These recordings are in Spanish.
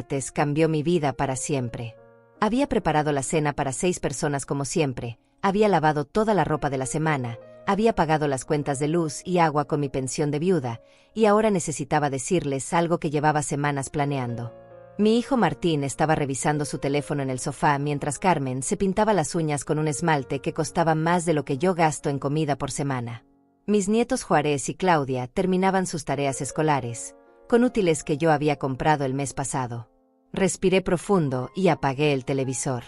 martes cambió mi vida para siempre. Había preparado la cena para 6 personas como siempre, había lavado toda la ropa de la semana, había pagado las cuentas de luz y agua con mi pensión de viuda, y ahora necesitaba decirles algo que llevaba semanas planeando. Mi hijo Martín estaba revisando su teléfono en el sofá mientras Carmen se pintaba las uñas con un esmalte que costaba más de lo que yo gasto en comida por semana. Mis nietos Juárez y Claudia terminaban sus tareas escolares, con útiles que yo había comprado el mes pasado. Respiré profundo y apagué el televisor.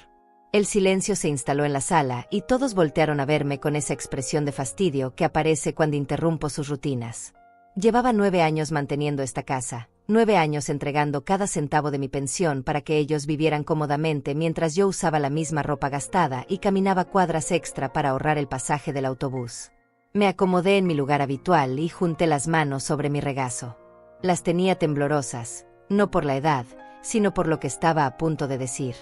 El silencio se instaló en la sala y todos voltearon a verme con esa expresión de fastidio que aparece cuando interrumpo sus rutinas. Llevaba 9 años manteniendo esta casa, 9 años entregando cada centavo de mi pensión para que ellos vivieran cómodamente mientras yo usaba la misma ropa gastada y caminaba cuadras extra para ahorrar el pasaje del autobús. Me acomodé en mi lugar habitual y junté las manos sobre mi regazo. Las tenía temblorosas, no por la edad, sino por lo que estaba a punto de decir.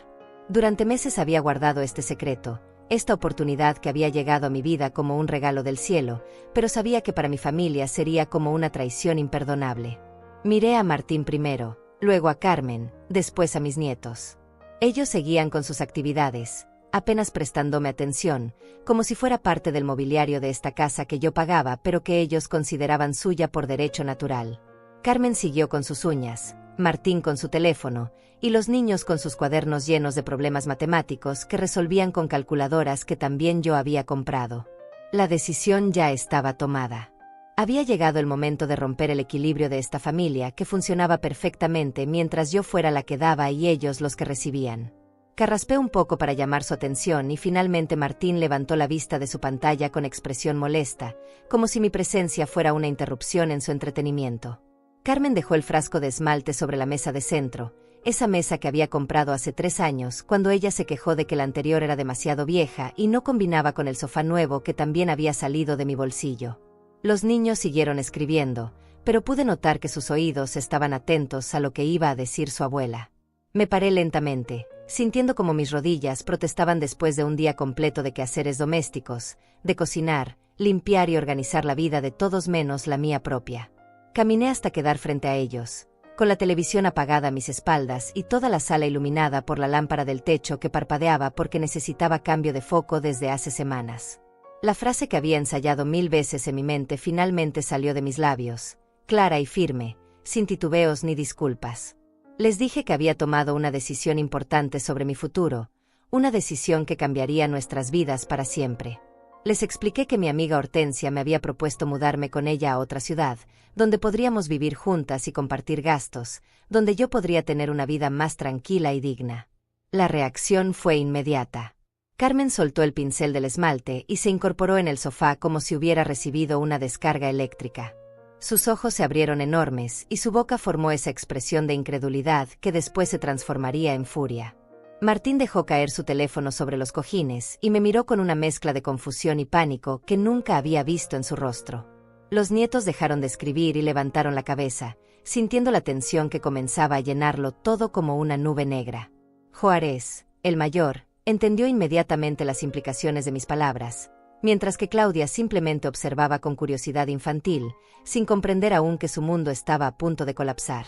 Durante meses había guardado este secreto, esta oportunidad que había llegado a mi vida como un regalo del cielo, pero sabía que para mi familia sería como una traición imperdonable. Miré a Martín primero, luego a Carmen, después a mis nietos. Ellos seguían con sus actividades, apenas prestándome atención, como si fuera parte del mobiliario de esta casa que yo pagaba pero que ellos consideraban suya por derecho natural. Carmen siguió con sus uñas, Martín con su teléfono, y los niños con sus cuadernos llenos de problemas matemáticos que resolvían con calculadoras que también yo había comprado. La decisión ya estaba tomada. Había llegado el momento de romper el equilibrio de esta familia que funcionaba perfectamente mientras yo fuera la que daba y ellos los que recibían. Carraspé un poco para llamar su atención y finalmente Martín levantó la vista de su pantalla con expresión molesta, como si mi presencia fuera una interrupción en su entretenimiento. Carmen dejó el frasco de esmalte sobre la mesa de centro, esa mesa que había comprado hace 3 años cuando ella se quejó de que la anterior era demasiado vieja y no combinaba con el sofá nuevo que también había salido de mi bolsillo. Los niños siguieron escribiendo, pero pude notar que sus oídos estaban atentos a lo que iba a decir su abuela. Me paré lentamente, sintiendo como mis rodillas protestaban después de un día completo de quehaceres domésticos, de cocinar, limpiar y organizar la vida de todos menos la mía propia. Caminé hasta quedar frente a ellos, con la televisión apagada a mis espaldas y toda la sala iluminada por la lámpara del techo que parpadeaba porque necesitaba cambio de foco desde hace semanas. La frase que había ensayado 1000 veces en mi mente finalmente salió de mis labios, clara y firme, sin titubeos ni disculpas. Les dije que había tomado una decisión importante sobre mi futuro, una decisión que cambiaría nuestras vidas para siempre. Les expliqué que mi amiga Hortensia me había propuesto mudarme con ella a otra ciudad, donde podríamos vivir juntas y compartir gastos, donde yo podría tener una vida más tranquila y digna. La reacción fue inmediata. Carmen soltó el pincel del esmalte y se incorporó en el sofá como si hubiera recibido una descarga eléctrica. Sus ojos se abrieron enormes y su boca formó esa expresión de incredulidad que después se transformaría en furia. Martín dejó caer su teléfono sobre los cojines y me miró con una mezcla de confusión y pánico que nunca había visto en su rostro. Los nietos dejaron de escribir y levantaron la cabeza, sintiendo la tensión que comenzaba a llenarlo todo como una nube negra. Juárez, el mayor, entendió inmediatamente las implicaciones de mis palabras, mientras que Claudia simplemente observaba con curiosidad infantil, sin comprender aún que su mundo estaba a punto de colapsar.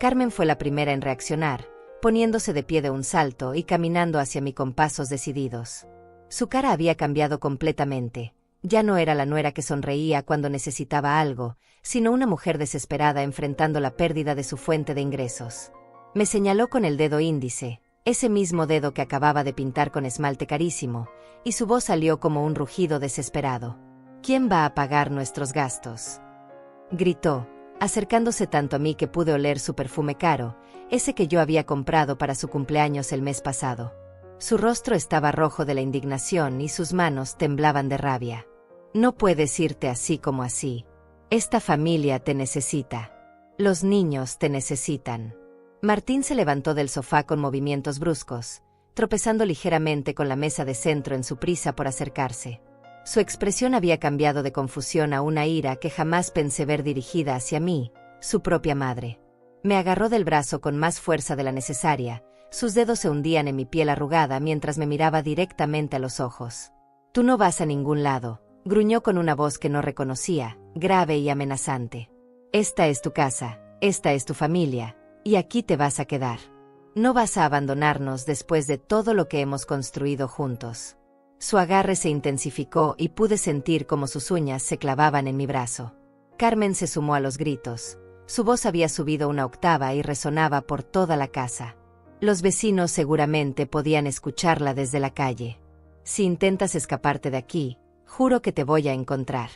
Carmen fue la primera en reaccionar, poniéndose de pie de un salto y caminando hacia mí con pasos decididos. Su cara había cambiado completamente. Ya no era la nuera que sonreía cuando necesitaba algo, sino una mujer desesperada enfrentando la pérdida de su fuente de ingresos. Me señaló con el dedo índice, ese mismo dedo que acababa de pintar con esmalte carísimo, y su voz salió como un rugido desesperado. ¿Quién va a pagar nuestros gastos?, gritó, acercándose tanto a mí que pude oler su perfume caro, ese que yo había comprado para su cumpleaños el mes pasado. Su rostro estaba rojo de la indignación y sus manos temblaban de rabia. No puedes irte así como así. Esta familia te necesita. Los niños te necesitan. Martín se levantó del sofá con movimientos bruscos, tropezando ligeramente con la mesa de centro en su prisa por acercarse. Su expresión había cambiado de confusión a una ira que jamás pensé ver dirigida hacia mí, su propia madre. Me agarró del brazo con más fuerza de la necesaria, sus dedos se hundían en mi piel arrugada mientras me miraba directamente a los ojos. Tú no vas a ningún lado, gruñó con una voz que no reconocía, grave y amenazante. Esta es tu casa, esta es tu familia, y aquí te vas a quedar. No vas a abandonarnos después de todo lo que hemos construido juntos. Su agarre se intensificó y pude sentir cómo sus uñas se clavaban en mi brazo. Carmen se sumó a los gritos. Su voz había subido una octava y resonaba por toda la casa. Los vecinos seguramente podían escucharla desde la calle. Si intentas escaparte de aquí, juro que te voy a encontrar.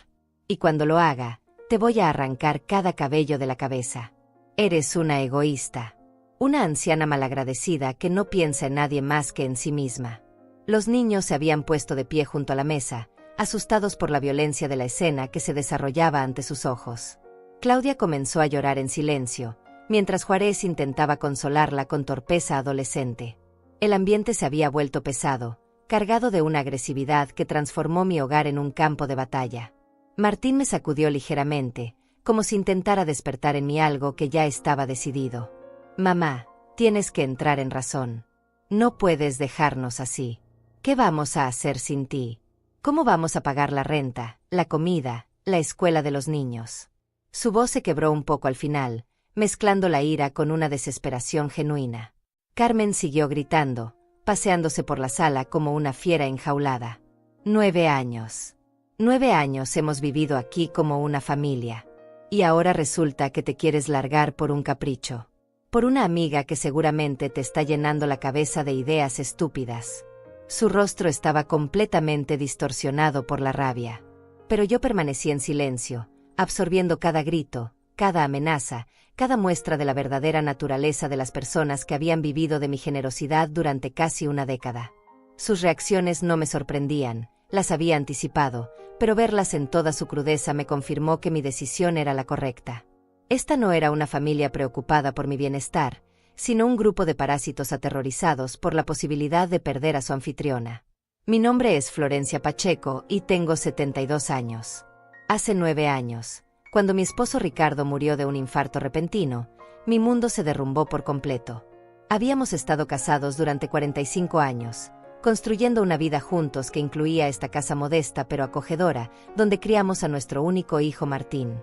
Y cuando lo haga, te voy a arrancar cada cabello de la cabeza. Eres una egoísta. Una anciana malagradecida que no piensa en nadie más que en sí misma. Los niños se habían puesto de pie junto a la mesa, asustados por la violencia de la escena que se desarrollaba ante sus ojos. Claudia comenzó a llorar en silencio, mientras Juárez intentaba consolarla con torpeza adolescente. El ambiente se había vuelto pesado, cargado de una agresividad que transformó mi hogar en un campo de batalla. Martín me sacudió ligeramente, como si intentara despertar en mí algo que ya estaba decidido. Mamá, tienes que entrar en razón. No puedes dejarnos así. ¿Qué vamos a hacer sin ti? ¿Cómo vamos a pagar la renta, la comida, la escuela de los niños? Su voz se quebró un poco al final, mezclando la ira con una desesperación genuina. Carmen siguió gritando, paseándose por la sala como una fiera enjaulada. 9 años. 9 años hemos vivido aquí como una familia. Y ahora resulta que te quieres largar por un capricho. Por una amiga que seguramente te está llenando la cabeza de ideas estúpidas. Su rostro estaba completamente distorsionado por la rabia. Pero yo permanecí en silencio, absorbiendo cada grito, cada amenaza, cada muestra de la verdadera naturaleza de las personas que habían vivido de mi generosidad durante casi una década. Sus reacciones no me sorprendían, las había anticipado, pero verlas en toda su crudeza me confirmó que mi decisión era la correcta. Esta no era una familia preocupada por mi bienestar, sino un grupo de parásitos aterrorizados por la posibilidad de perder a su anfitriona. Mi nombre es Florencia Pacheco y tengo 72 años. Hace 9 años, cuando mi esposo Ricardo murió de un infarto repentino, mi mundo se derrumbó por completo. Habíamos estado casados durante 45 años, construyendo una vida juntos que incluía esta casa modesta pero acogedora, donde criamos a nuestro único hijo Martín.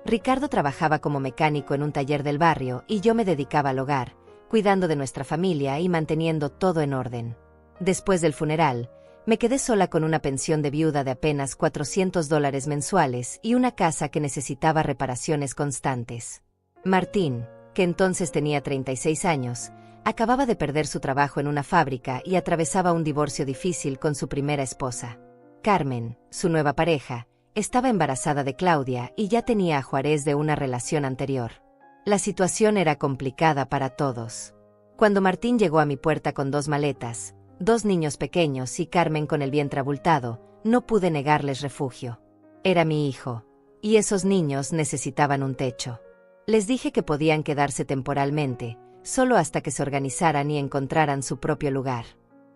Ricardo trabajaba como mecánico en un taller del barrio y yo me dedicaba al hogar, cuidando de nuestra familia y manteniendo todo en orden. Después del funeral, me quedé sola con una pensión de viuda de apenas $400 mensuales y una casa que necesitaba reparaciones constantes. Martín, que entonces tenía 36 años, acababa de perder su trabajo en una fábrica y atravesaba un divorcio difícil con su primera esposa. Carmen, su nueva pareja, estaba embarazada de Claudia y ya tenía a Juárez de una relación anterior. La situación era complicada para todos. Cuando Martín llegó a mi puerta con 2 maletas, 2 niños pequeños y Carmen con el vientre abultado, no pude negarles refugio. Era mi hijo, y esos niños necesitaban un techo. Les dije que podían quedarse temporalmente, solo hasta que se organizaran y encontraran su propio lugar.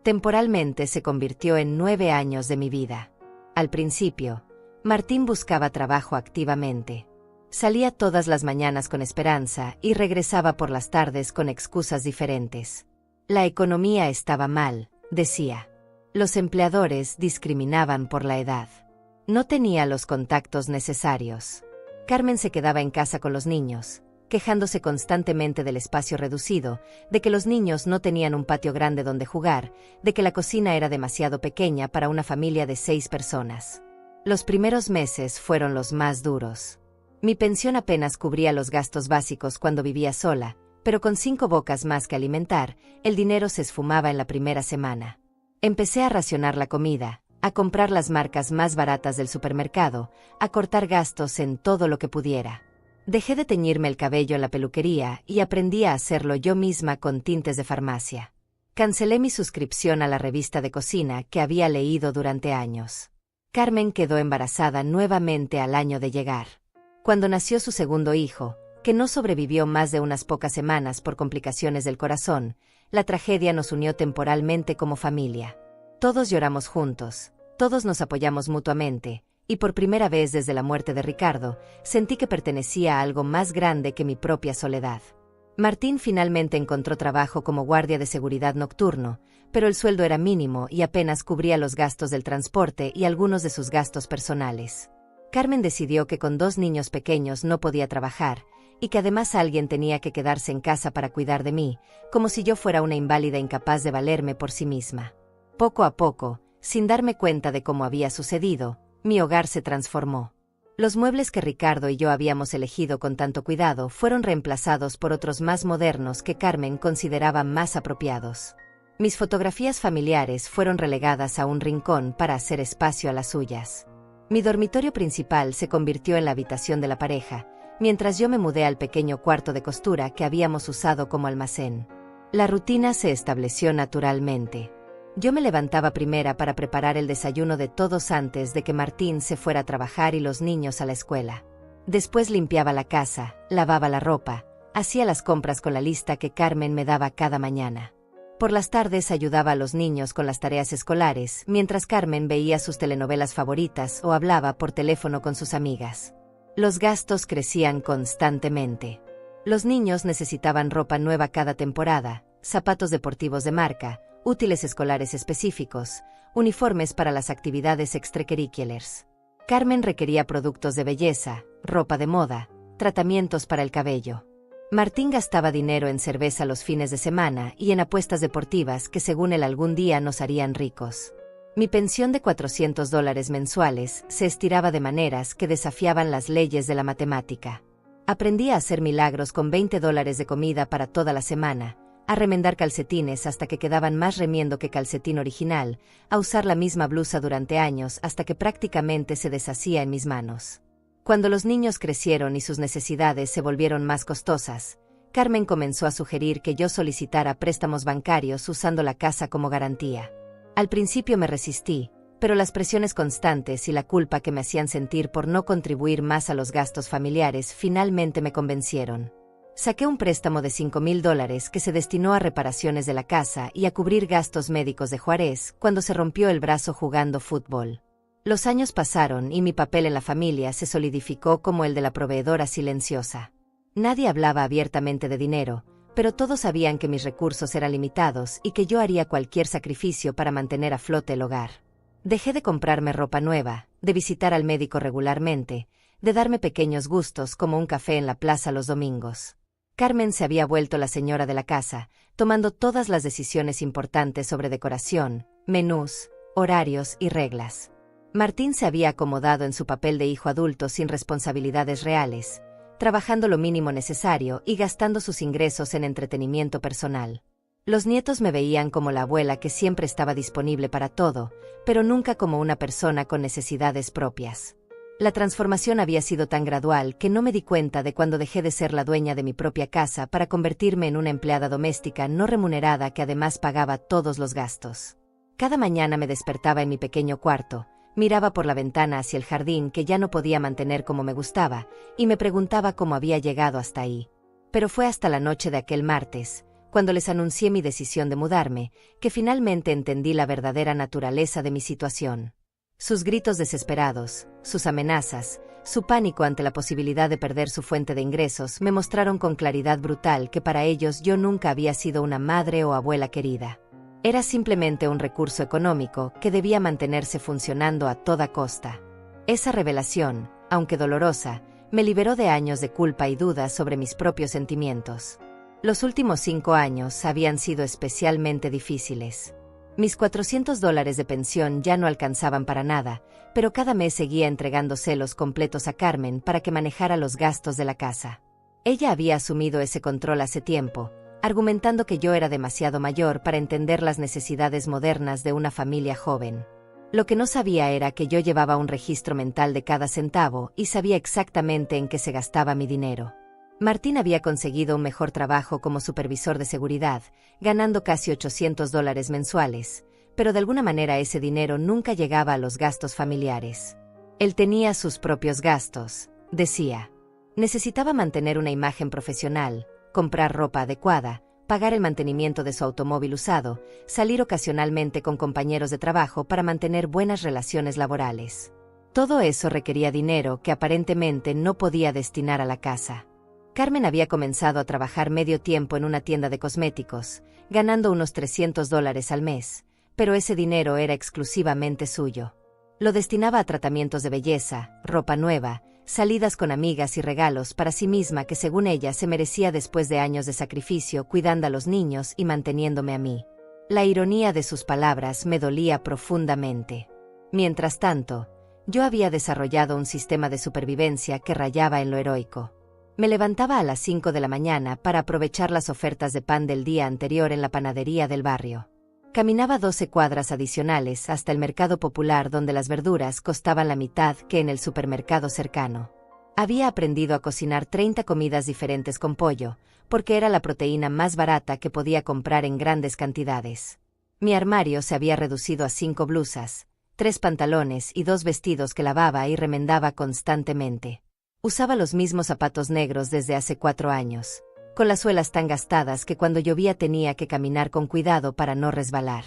Temporalmente se convirtió en 9 años de mi vida. Al principio, Martín buscaba trabajo activamente. Salía todas las mañanas con esperanza y regresaba por las tardes con excusas diferentes. La economía estaba mal, decía. Los empleadores discriminaban por la edad. No tenía los contactos necesarios. Carmen se quedaba en casa con los niños, quejándose constantemente del espacio reducido, de que los niños no tenían un patio grande donde jugar, de que la cocina era demasiado pequeña para una familia de 6 personas. Los primeros meses fueron los más duros. Mi pensión apenas cubría los gastos básicos cuando vivía sola, pero con 5 bocas más que alimentar, el dinero se esfumaba en la primera semana. Empecé a racionar la comida, a comprar las marcas más baratas del supermercado, a cortar gastos en todo lo que pudiera. Dejé de teñirme el cabello en la peluquería y aprendí a hacerlo yo misma con tintes de farmacia. Cancelé mi suscripción a la revista de cocina que había leído durante años. Carmen quedó embarazada nuevamente al año de llegar. Cuando nació su segundo hijo, que no sobrevivió más de unas pocas semanas por complicaciones del corazón, la tragedia nos unió temporalmente como familia. Todos lloramos juntos, todos nos apoyamos mutuamente, y por primera vez desde la muerte de Ricardo, sentí que pertenecía a algo más grande que mi propia soledad. Martín finalmente encontró trabajo como guardia de seguridad nocturno, pero el sueldo era mínimo y apenas cubría los gastos del transporte y algunos de sus gastos personales. Carmen decidió que con 2 niños pequeños no podía trabajar, y que además alguien tenía que quedarse en casa para cuidar de mí, como si yo fuera una inválida incapaz de valerme por sí misma. Poco a poco, sin darme cuenta de cómo había sucedido, mi hogar se transformó. Los muebles que Ricardo y yo habíamos elegido con tanto cuidado fueron reemplazados por otros más modernos que Carmen consideraba más apropiados. Mis fotografías familiares fueron relegadas a un rincón para hacer espacio a las suyas. Mi dormitorio principal se convirtió en la habitación de la pareja, mientras yo me mudé al pequeño cuarto de costura que habíamos usado como almacén. La rutina se estableció naturalmente. Yo me levantaba primera para preparar el desayuno de todos antes de que Martín se fuera a trabajar y los niños a la escuela. Después limpiaba la casa, lavaba la ropa, hacía las compras con la lista que Carmen me daba cada mañana. Por las tardes ayudaba a los niños con las tareas escolares, mientras Carmen veía sus telenovelas favoritas o hablaba por teléfono con sus amigas. Los gastos crecían constantemente. Los niños necesitaban ropa nueva cada temporada, zapatos deportivos de marca, útiles escolares específicos, uniformes para las actividades extracurriculares. Carmen requería productos de belleza, ropa de moda, tratamientos para el cabello. Martín gastaba dinero en cerveza los fines de semana y en apuestas deportivas que según él algún día nos harían ricos. Mi pensión de $400 mensuales se estiraba de maneras que desafiaban las leyes de la matemática. Aprendí a hacer milagros con $20 de comida para toda la semana, a remendar calcetines hasta que quedaban más remiendo que calcetín original, a usar la misma blusa durante años hasta que prácticamente se deshacía en mis manos. Cuando los niños crecieron y sus necesidades se volvieron más costosas, Carmen comenzó a sugerir que yo solicitara préstamos bancarios usando la casa como garantía. Al principio me resistí, pero las presiones constantes y la culpa que me hacían sentir por no contribuir más a los gastos familiares finalmente me convencieron. Saqué un préstamo de $5,000 que se destinó a reparaciones de la casa y a cubrir gastos médicos de Juárez cuando se rompió el brazo jugando fútbol. Los años pasaron y mi papel en la familia se solidificó como el de la proveedora silenciosa. Nadie hablaba abiertamente de dinero, pero todos sabían que mis recursos eran limitados y que yo haría cualquier sacrificio para mantener a flote el hogar. Dejé de comprarme ropa nueva, de visitar al médico regularmente, de darme pequeños gustos como un café en la plaza los domingos. Carmen se había vuelto la señora de la casa, tomando todas las decisiones importantes sobre decoración, menús, horarios y reglas. Martín se había acomodado en su papel de hijo adulto sin responsabilidades reales, trabajando lo mínimo necesario y gastando sus ingresos en entretenimiento personal. Los nietos me veían como la abuela que siempre estaba disponible para todo, pero nunca como una persona con necesidades propias. La transformación había sido tan gradual que no me di cuenta de cuando dejé de ser la dueña de mi propia casa para convertirme en una empleada doméstica no remunerada que además pagaba todos los gastos. Cada mañana me despertaba en mi pequeño cuarto, miraba por la ventana hacia el jardín que ya no podía mantener como me gustaba, y me preguntaba cómo había llegado hasta ahí. Pero fue hasta la noche de aquel martes, cuando les anuncié mi decisión de mudarme, que finalmente entendí la verdadera naturaleza de mi situación. Sus gritos desesperados, sus amenazas, su pánico ante la posibilidad de perder su fuente de ingresos me mostraron con claridad brutal que para ellos yo nunca había sido una madre o abuela querida. Era simplemente un recurso económico que debía mantenerse funcionando a toda costa. Esa revelación, aunque dolorosa, me liberó de años de culpa y dudas sobre mis propios sentimientos. Los últimos 5 años habían sido especialmente difíciles. Mis $400 de pensión ya no alcanzaban para nada, pero cada mes seguía entregándoselos completos a Carmen para que manejara los gastos de la casa. Ella había asumido ese control hace tiempo, argumentando que yo era demasiado mayor para entender las necesidades modernas de una familia joven. Lo que no sabía era que yo llevaba un registro mental de cada centavo y sabía exactamente en qué se gastaba mi dinero. Martín había conseguido un mejor trabajo como supervisor de seguridad, ganando casi $800 mensuales, pero de alguna manera ese dinero nunca llegaba a los gastos familiares. Él tenía sus propios gastos, decía. Necesitaba mantener una imagen profesional, comprar ropa adecuada, pagar el mantenimiento de su automóvil usado, salir ocasionalmente con compañeros de trabajo para mantener buenas relaciones laborales. Todo eso requería dinero que aparentemente no podía destinar a la casa. Carmen había comenzado a trabajar medio tiempo en una tienda de cosméticos, ganando unos $300 al mes, pero ese dinero era exclusivamente suyo. Lo destinaba a tratamientos de belleza, ropa nueva, salidas con amigas y regalos para sí misma que según ella se merecía después de años de sacrificio cuidando a los niños y manteniéndome a mí. La ironía de sus palabras me dolía profundamente. Mientras tanto, yo había desarrollado un sistema de supervivencia que rayaba en lo heroico. Me levantaba a las 5 de la mañana para aprovechar las ofertas de pan del día anterior en la panadería del barrio. Caminaba 12 cuadras adicionales hasta el mercado popular donde las verduras costaban la mitad que en el supermercado cercano. Había aprendido a cocinar 30 comidas diferentes con pollo, porque era la proteína más barata que podía comprar en grandes cantidades. Mi armario se había reducido a 5 blusas, 3 pantalones y 2 vestidos que lavaba y remendaba constantemente. Usaba los mismos zapatos negros desde hace 4 años, con las suelas tan gastadas que cuando llovía tenía que caminar con cuidado para no resbalar.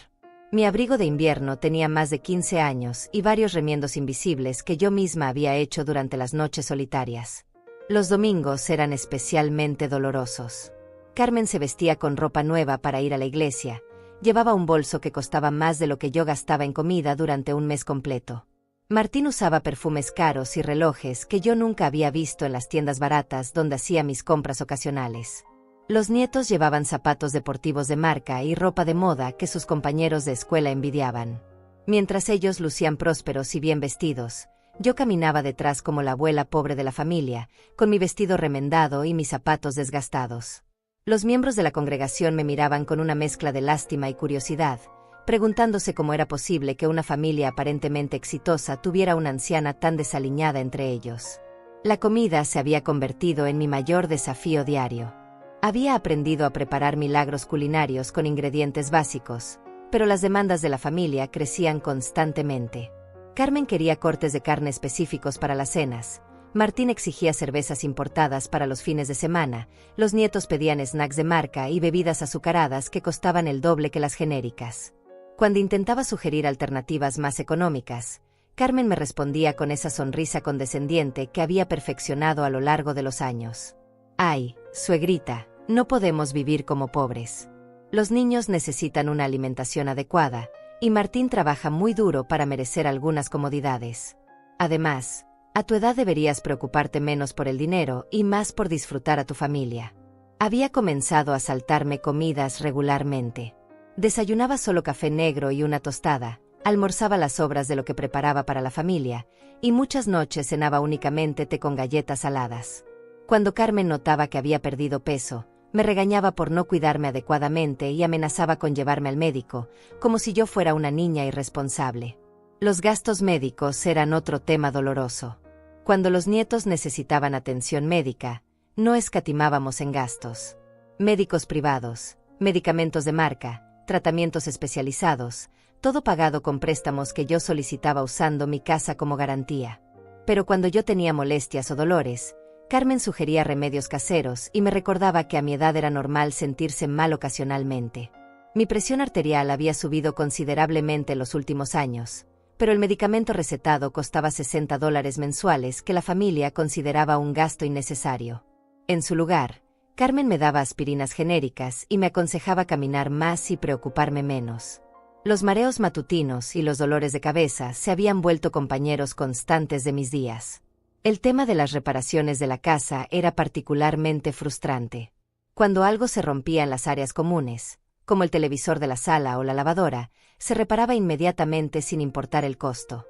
Mi abrigo de invierno tenía más de 15 años y varios remiendos invisibles que yo misma había hecho durante las noches solitarias. Los domingos eran especialmente dolorosos. Carmen se vestía con ropa nueva para ir a la iglesia. Llevaba un bolso que costaba más de lo que yo gastaba en comida durante un mes completo. Martín usaba perfumes caros y relojes que yo nunca había visto en las tiendas baratas donde hacía mis compras ocasionales. Los nietos llevaban zapatos deportivos de marca y ropa de moda que sus compañeros de escuela envidiaban. Mientras ellos lucían prósperos y bien vestidos, yo caminaba detrás como la abuela pobre de la familia, con mi vestido remendado y mis zapatos desgastados. Los miembros de la congregación me miraban con una mezcla de lástima y curiosidad, preguntándose cómo era posible que una familia aparentemente exitosa tuviera una anciana tan desaliñada entre ellos. La comida se había convertido en mi mayor desafío diario. Había aprendido a preparar milagros culinarios con ingredientes básicos, pero las demandas de la familia crecían constantemente. Carmen quería cortes de carne específicos para las cenas, Martín exigía cervezas importadas para los fines de semana, los nietos pedían snacks de marca y bebidas azucaradas que costaban el doble que las genéricas. Cuando intentaba sugerir alternativas más económicas, Carmen me respondía con esa sonrisa condescendiente que había perfeccionado a lo largo de los años. «Ay, suegrita, no podemos vivir como pobres. Los niños necesitan una alimentación adecuada, y Martín trabaja muy duro para merecer algunas comodidades. Además, a tu edad deberías preocuparte menos por el dinero y más por disfrutar a tu familia». Había comenzado a saltarme comidas regularmente. Desayunaba solo café negro y una tostada, almorzaba las sobras de lo que preparaba para la familia, y muchas noches cenaba únicamente té con galletas saladas. Cuando Carmen notaba que había perdido peso, me regañaba por no cuidarme adecuadamente y amenazaba con llevarme al médico, como si yo fuera una niña irresponsable. Los gastos médicos eran otro tema doloroso. Cuando los nietos necesitaban atención médica, no escatimábamos en gastos. Médicos privados, medicamentos de marca, tratamientos especializados, todo pagado con préstamos que yo solicitaba usando mi casa como garantía. Pero cuando yo tenía molestias o dolores, Carmen sugería remedios caseros y me recordaba que a mi edad era normal sentirse mal ocasionalmente. Mi presión arterial había subido considerablemente en los últimos años, pero el medicamento recetado costaba $60 mensuales que la familia consideraba un gasto innecesario. En su lugar, Carmen me daba aspirinas genéricas y me aconsejaba caminar más y preocuparme menos. Los mareos matutinos y los dolores de cabeza se habían vuelto compañeros constantes de mis días. El tema de las reparaciones de la casa era particularmente frustrante. Cuando algo se rompía en las áreas comunes, como el televisor de la sala o la lavadora, se reparaba inmediatamente sin importar el costo.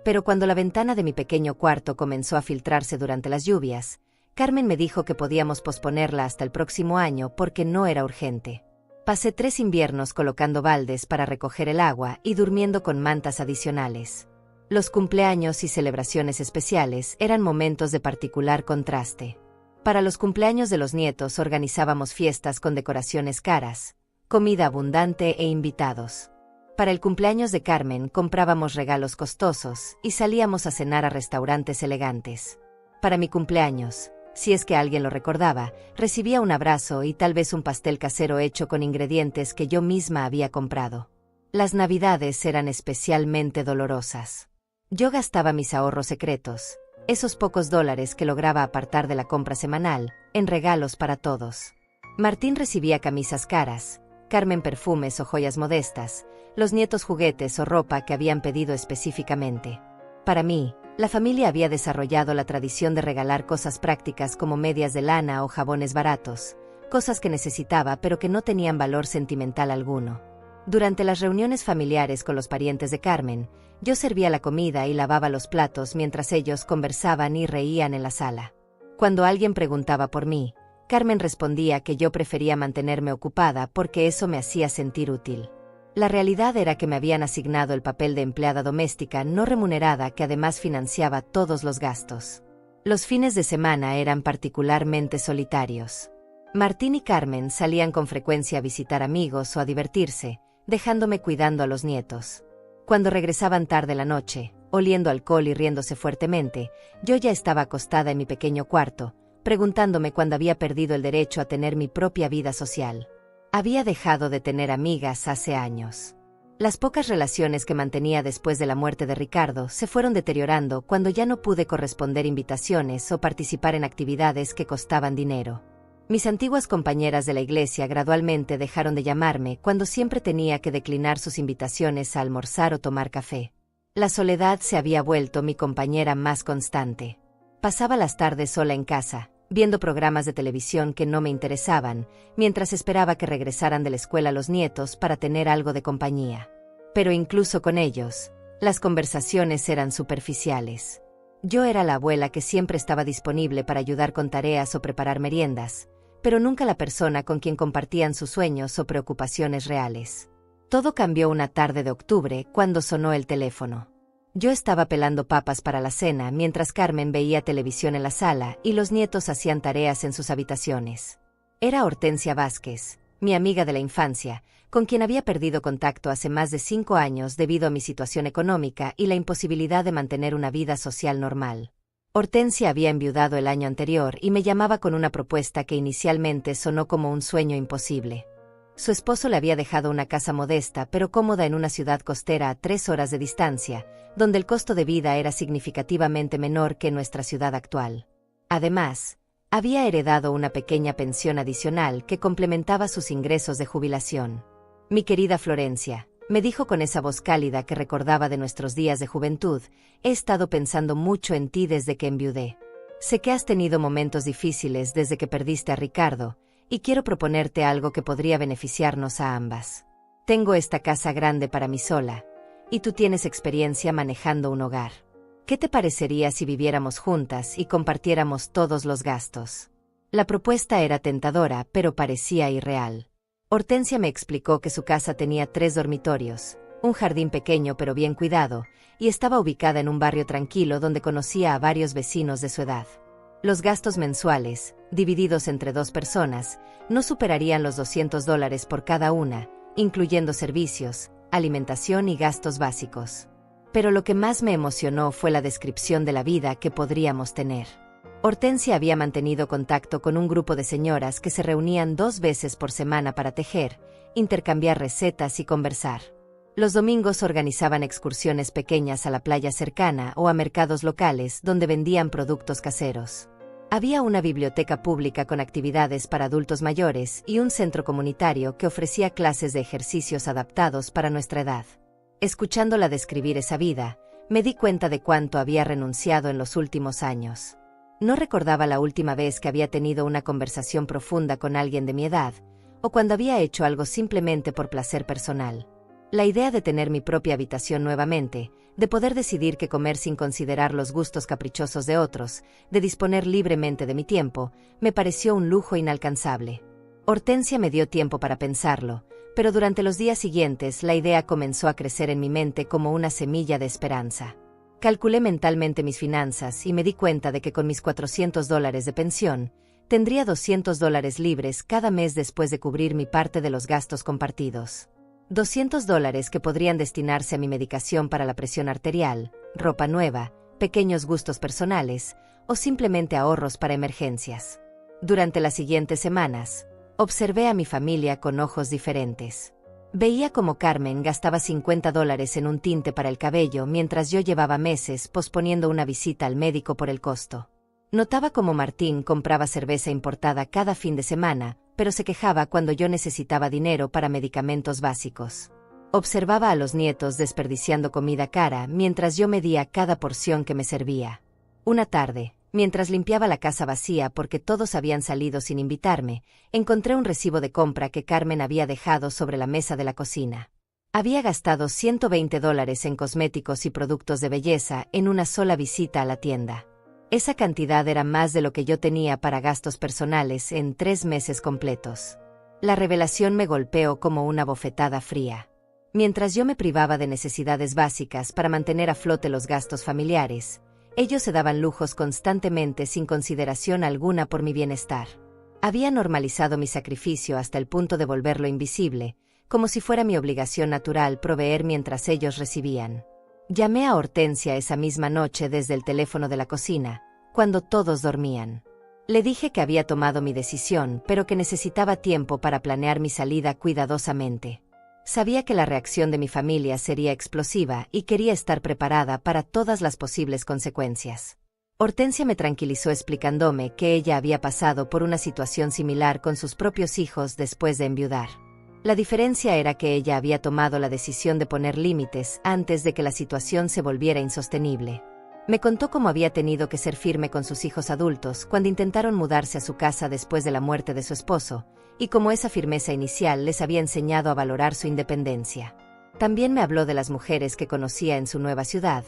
Pero cuando la ventana de mi pequeño cuarto comenzó a filtrarse durante las lluvias, Carmen me dijo que podíamos posponerla hasta el próximo año porque no era urgente. Pasé 3 inviernos colocando baldes para recoger el agua y durmiendo con mantas adicionales. Los cumpleaños y celebraciones especiales eran momentos de particular contraste. Para los cumpleaños de los nietos organizábamos fiestas con decoraciones caras, comida abundante e invitados. Para el cumpleaños de Carmen comprábamos regalos costosos y salíamos a cenar a restaurantes elegantes. Para mi cumpleaños, si es que alguien lo recordaba, recibía un abrazo y tal vez un pastel casero hecho con ingredientes que yo misma había comprado. Las navidades eran especialmente dolorosas. Yo gastaba mis ahorros secretos, esos pocos dólares que lograba apartar de la compra semanal, en regalos para todos. Martín recibía camisas caras, Carmen perfumes o joyas modestas, los nietos juguetes o ropa que habían pedido específicamente. Para mí, La familia había desarrollado la tradición de regalar cosas prácticas como medias de lana o jabones baratos, cosas que necesitaba pero que no tenían valor sentimental alguno. Durante las reuniones familiares con los parientes de Carmen, yo servía la comida y lavaba los platos mientras ellos conversaban y reían en la sala. Cuando alguien preguntaba por mí, Carmen respondía que yo prefería mantenerme ocupada porque eso me hacía sentir útil. La realidad era que me habían asignado el papel de empleada doméstica no remunerada que además financiaba todos los gastos. Los fines de semana eran particularmente solitarios. Martín y Carmen salían con frecuencia a visitar amigos o a divertirse, dejándome cuidando a los nietos. Cuando regresaban tarde la noche, oliendo alcohol y riéndose fuertemente, yo ya estaba acostada en mi pequeño cuarto, preguntándome cuándo había perdido el derecho a tener mi propia vida social. Había dejado de tener amigas hace años. Las pocas relaciones que mantenía después de la muerte de Ricardo se fueron deteriorando cuando ya no pude corresponder invitaciones o participar en actividades que costaban dinero. Mis antiguas compañeras de la iglesia gradualmente dejaron de llamarme cuando siempre tenía que declinar sus invitaciones a almorzar o tomar café. La soledad se había vuelto mi compañera más constante. Pasaba las tardes sola en casa, viendo programas de televisión que no me interesaban, mientras esperaba que regresaran de la escuela los nietos para tener algo de compañía. Pero incluso con ellos, las conversaciones eran superficiales. Yo era la abuela que siempre estaba disponible para ayudar con tareas o preparar meriendas, pero nunca la persona con quien compartían sus sueños o preocupaciones reales. Todo cambió una tarde de octubre cuando sonó el teléfono. Yo estaba pelando papas para la cena mientras Carmen veía televisión en la sala y los nietos hacían tareas en sus habitaciones. Era Hortensia Vázquez, mi amiga de la infancia, con quien había perdido contacto hace más de 5 años debido a mi situación económica y la imposibilidad de mantener una vida social normal. Hortensia había enviudado el año anterior y me llamaba con una propuesta que inicialmente sonó como un sueño imposible. Su esposo le había dejado una casa modesta pero cómoda en una ciudad costera a 3 horas de distancia, donde el costo de vida era significativamente menor que en nuestra ciudad actual. Además, había heredado una pequeña pensión adicional que complementaba sus ingresos de jubilación. Mi querida Florencia, me dijo con esa voz cálida que recordaba de nuestros días de juventud, he estado pensando mucho en ti desde que enviudé. Sé que has tenido momentos difíciles desde que perdiste a Ricardo, y quiero proponerte algo que podría beneficiarnos a ambas. Tengo esta casa grande para mí sola, y tú tienes experiencia manejando un hogar. ¿Qué te parecería si viviéramos juntas y compartiéramos todos los gastos? La propuesta era tentadora, pero parecía irreal. Hortensia me explicó que su casa tenía 3 dormitorios, un jardín pequeño pero bien cuidado, y estaba ubicada en un barrio tranquilo donde conocía a varios vecinos de su edad. Los gastos mensuales, divididos entre 2 personas, no superarían los $200 por cada una, incluyendo servicios, alimentación y gastos básicos. Pero lo que más me emocionó fue la descripción de la vida que podríamos tener. Hortensia había mantenido contacto con un grupo de señoras que se reunían 2 veces por semana para tejer, intercambiar recetas y conversar. Los domingos organizaban excursiones pequeñas a la playa cercana o a mercados locales donde vendían productos caseros. Había una biblioteca pública con actividades para adultos mayores y un centro comunitario que ofrecía clases de ejercicios adaptados para nuestra edad. Escuchándola describir esa vida, me di cuenta de cuánto había renunciado en los últimos años. No recordaba la última vez que había tenido una conversación profunda con alguien de mi edad, o cuando había hecho algo simplemente por placer personal. La idea de tener mi propia habitación nuevamente, de poder decidir qué comer sin considerar los gustos caprichosos de otros, de disponer libremente de mi tiempo, me pareció un lujo inalcanzable. Hortensia me dio tiempo para pensarlo, pero durante los días siguientes la idea comenzó a crecer en mi mente como una semilla de esperanza. Calculé mentalmente mis finanzas y me di cuenta de que con mis $400 de pensión, tendría $200 libres cada mes después de cubrir mi parte de los gastos compartidos. $200 que podrían destinarse a mi medicación para la presión arterial, ropa nueva, pequeños gustos personales, o simplemente ahorros para emergencias. Durante las siguientes semanas, observé a mi familia con ojos diferentes. Veía cómo Carmen gastaba $50 en un tinte para el cabello mientras yo llevaba meses posponiendo una visita al médico por el costo. Notaba cómo Martín compraba cerveza importada cada fin de semana, pero se quejaba cuando yo necesitaba dinero para medicamentos básicos. Observaba a los nietos desperdiciando comida cara mientras yo medía cada porción que me servía. Una tarde, mientras limpiaba la casa vacía porque todos habían salido sin invitarme, encontré un recibo de compra que Carmen había dejado sobre la mesa de la cocina. Había gastado $120 en cosméticos y productos de belleza en una sola visita a la tienda. Esa cantidad era más de lo que yo tenía para gastos personales en 3 meses completos. La revelación me golpeó como una bofetada fría. Mientras yo me privaba de necesidades básicas para mantener a flote los gastos familiares, ellos se daban lujos constantemente sin consideración alguna por mi bienestar. Había normalizado mi sacrificio hasta el punto de volverlo invisible, como si fuera mi obligación natural proveer mientras ellos recibían. Llamé a Hortensia esa misma noche desde el teléfono de la cocina, cuando todos dormían. Le dije que había tomado mi decisión, pero que necesitaba tiempo para planear mi salida cuidadosamente. Sabía que la reacción de mi familia sería explosiva y quería estar preparada para todas las posibles consecuencias. Hortensia me tranquilizó explicándome que ella había pasado por una situación similar con sus propios hijos después de enviudar. La diferencia era que ella había tomado la decisión de poner límites antes de que la situación se volviera insostenible. Me contó cómo había tenido que ser firme con sus hijos adultos cuando intentaron mudarse a su casa después de la muerte de su esposo, y cómo esa firmeza inicial les había enseñado a valorar su independencia. También me habló de las mujeres que conocía en su nueva ciudad,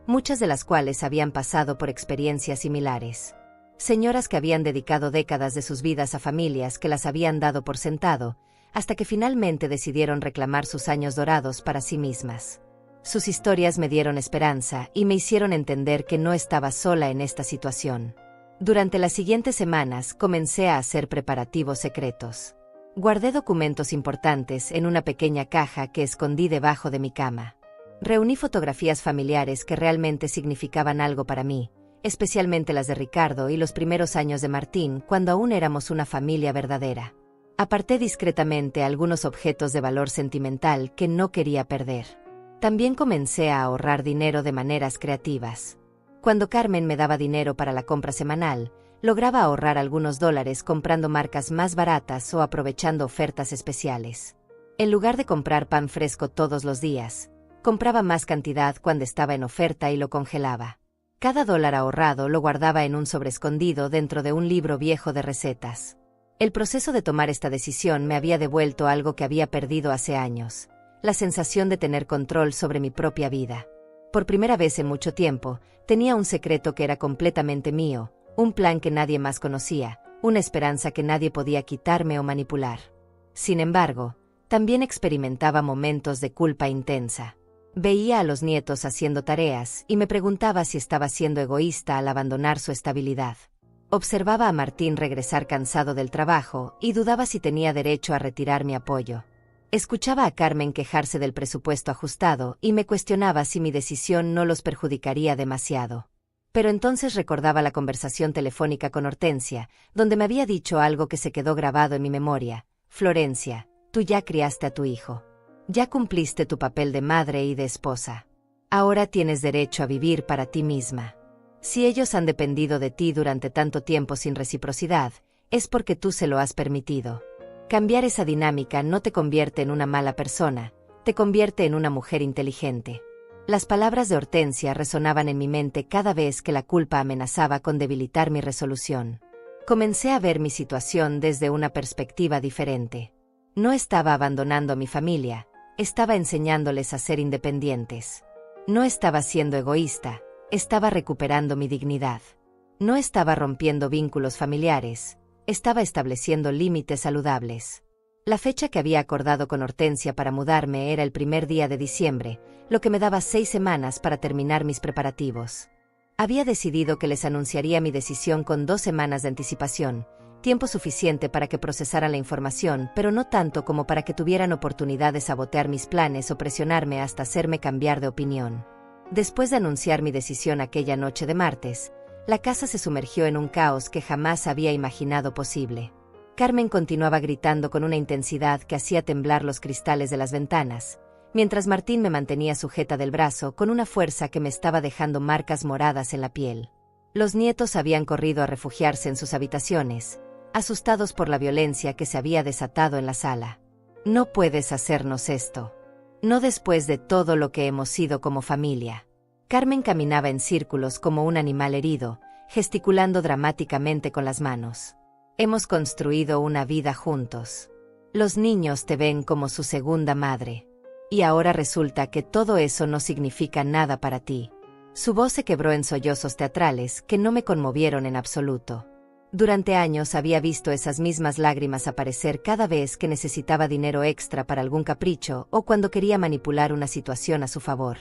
muchas de las cuales habían pasado por experiencias similares. Señoras que habían dedicado décadas de sus vidas a familias que las habían dado por sentado, hasta que finalmente decidieron reclamar sus años dorados para sí mismas. Sus historias me dieron esperanza y me hicieron entender que no estaba sola en esta situación. Durante las siguientes semanas comencé a hacer preparativos secretos. Guardé documentos importantes en una pequeña caja que escondí debajo de mi cama. Reuní fotografías familiares que realmente significaban algo para mí, especialmente las de Ricardo y los primeros años de Martín, cuando aún éramos una familia verdadera. Aparté discretamente algunos objetos de valor sentimental que no quería perder. También comencé a ahorrar dinero de maneras creativas. Cuando Carmen me daba dinero para la compra semanal, lograba ahorrar algunos dólares comprando marcas más baratas o aprovechando ofertas especiales. En lugar de comprar pan fresco todos los días, compraba más cantidad cuando estaba en oferta y lo congelaba. Cada dólar ahorrado lo guardaba en un sobre escondido dentro de un libro viejo de recetas. El proceso de tomar esta decisión me había devuelto algo que había perdido hace años: la sensación de tener control sobre mi propia vida. Por primera vez en mucho tiempo, tenía un secreto que era completamente mío, un plan que nadie más conocía, una esperanza que nadie podía quitarme o manipular. Sin embargo, también experimentaba momentos de culpa intensa. Veía a los nietos haciendo tareas y me preguntaba si estaba siendo egoísta al abandonar su estabilidad. Observaba a Martín regresar cansado del trabajo y dudaba si tenía derecho a retirar mi apoyo. Escuchaba a Carmen quejarse del presupuesto ajustado y me cuestionaba si mi decisión no los perjudicaría demasiado. Pero entonces recordaba la conversación telefónica con Hortensia, donde me había dicho algo que se quedó grabado en mi memoria: Florencia, tú ya criaste a tu hijo. Ya cumpliste tu papel de madre y de esposa. Ahora tienes derecho a vivir para ti misma. Si ellos han dependido de ti durante tanto tiempo sin reciprocidad, es porque tú se lo has permitido. Cambiar esa dinámica no te convierte en una mala persona, te convierte en una mujer inteligente. Las palabras de Hortensia resonaban en mi mente cada vez que la culpa amenazaba con debilitar mi resolución. Comencé a ver mi situación desde una perspectiva diferente. No estaba abandonando a mi familia, estaba enseñándoles a ser independientes. No estaba siendo egoísta, estaba recuperando mi dignidad. No estaba rompiendo vínculos familiares, estaba estableciendo límites saludables. La fecha que había acordado con Hortensia para mudarme era el primer día de diciembre, lo que me daba 6 semanas para terminar mis preparativos. Había decidido que les anunciaría mi decisión con 2 semanas de anticipación, tiempo suficiente para que procesaran la información, pero no tanto como para que tuvieran oportunidad de sabotear mis planes o presionarme hasta hacerme cambiar de opinión. Después de anunciar mi decisión aquella noche de martes, la casa se sumergió en un caos que jamás había imaginado posible. Carmen continuaba gritando con una intensidad que hacía temblar los cristales de las ventanas, mientras Martín me mantenía sujeta del brazo con una fuerza que me estaba dejando marcas moradas en la piel. Los nietos habían corrido a refugiarse en sus habitaciones, asustados por la violencia que se había desatado en la sala. «No puedes hacernos esto», No después de todo lo que hemos sido como familia. Carmen caminaba en círculos como un animal herido, gesticulando dramáticamente con las manos. Hemos construido una vida juntos. Los niños te ven como su segunda madre. Y ahora resulta que todo eso no significa nada para ti. Su voz se quebró en sollozos teatrales que no me conmovieron en absoluto. Durante años había visto esas mismas lágrimas aparecer cada vez que necesitaba dinero extra para algún capricho o cuando quería manipular una situación a su favor.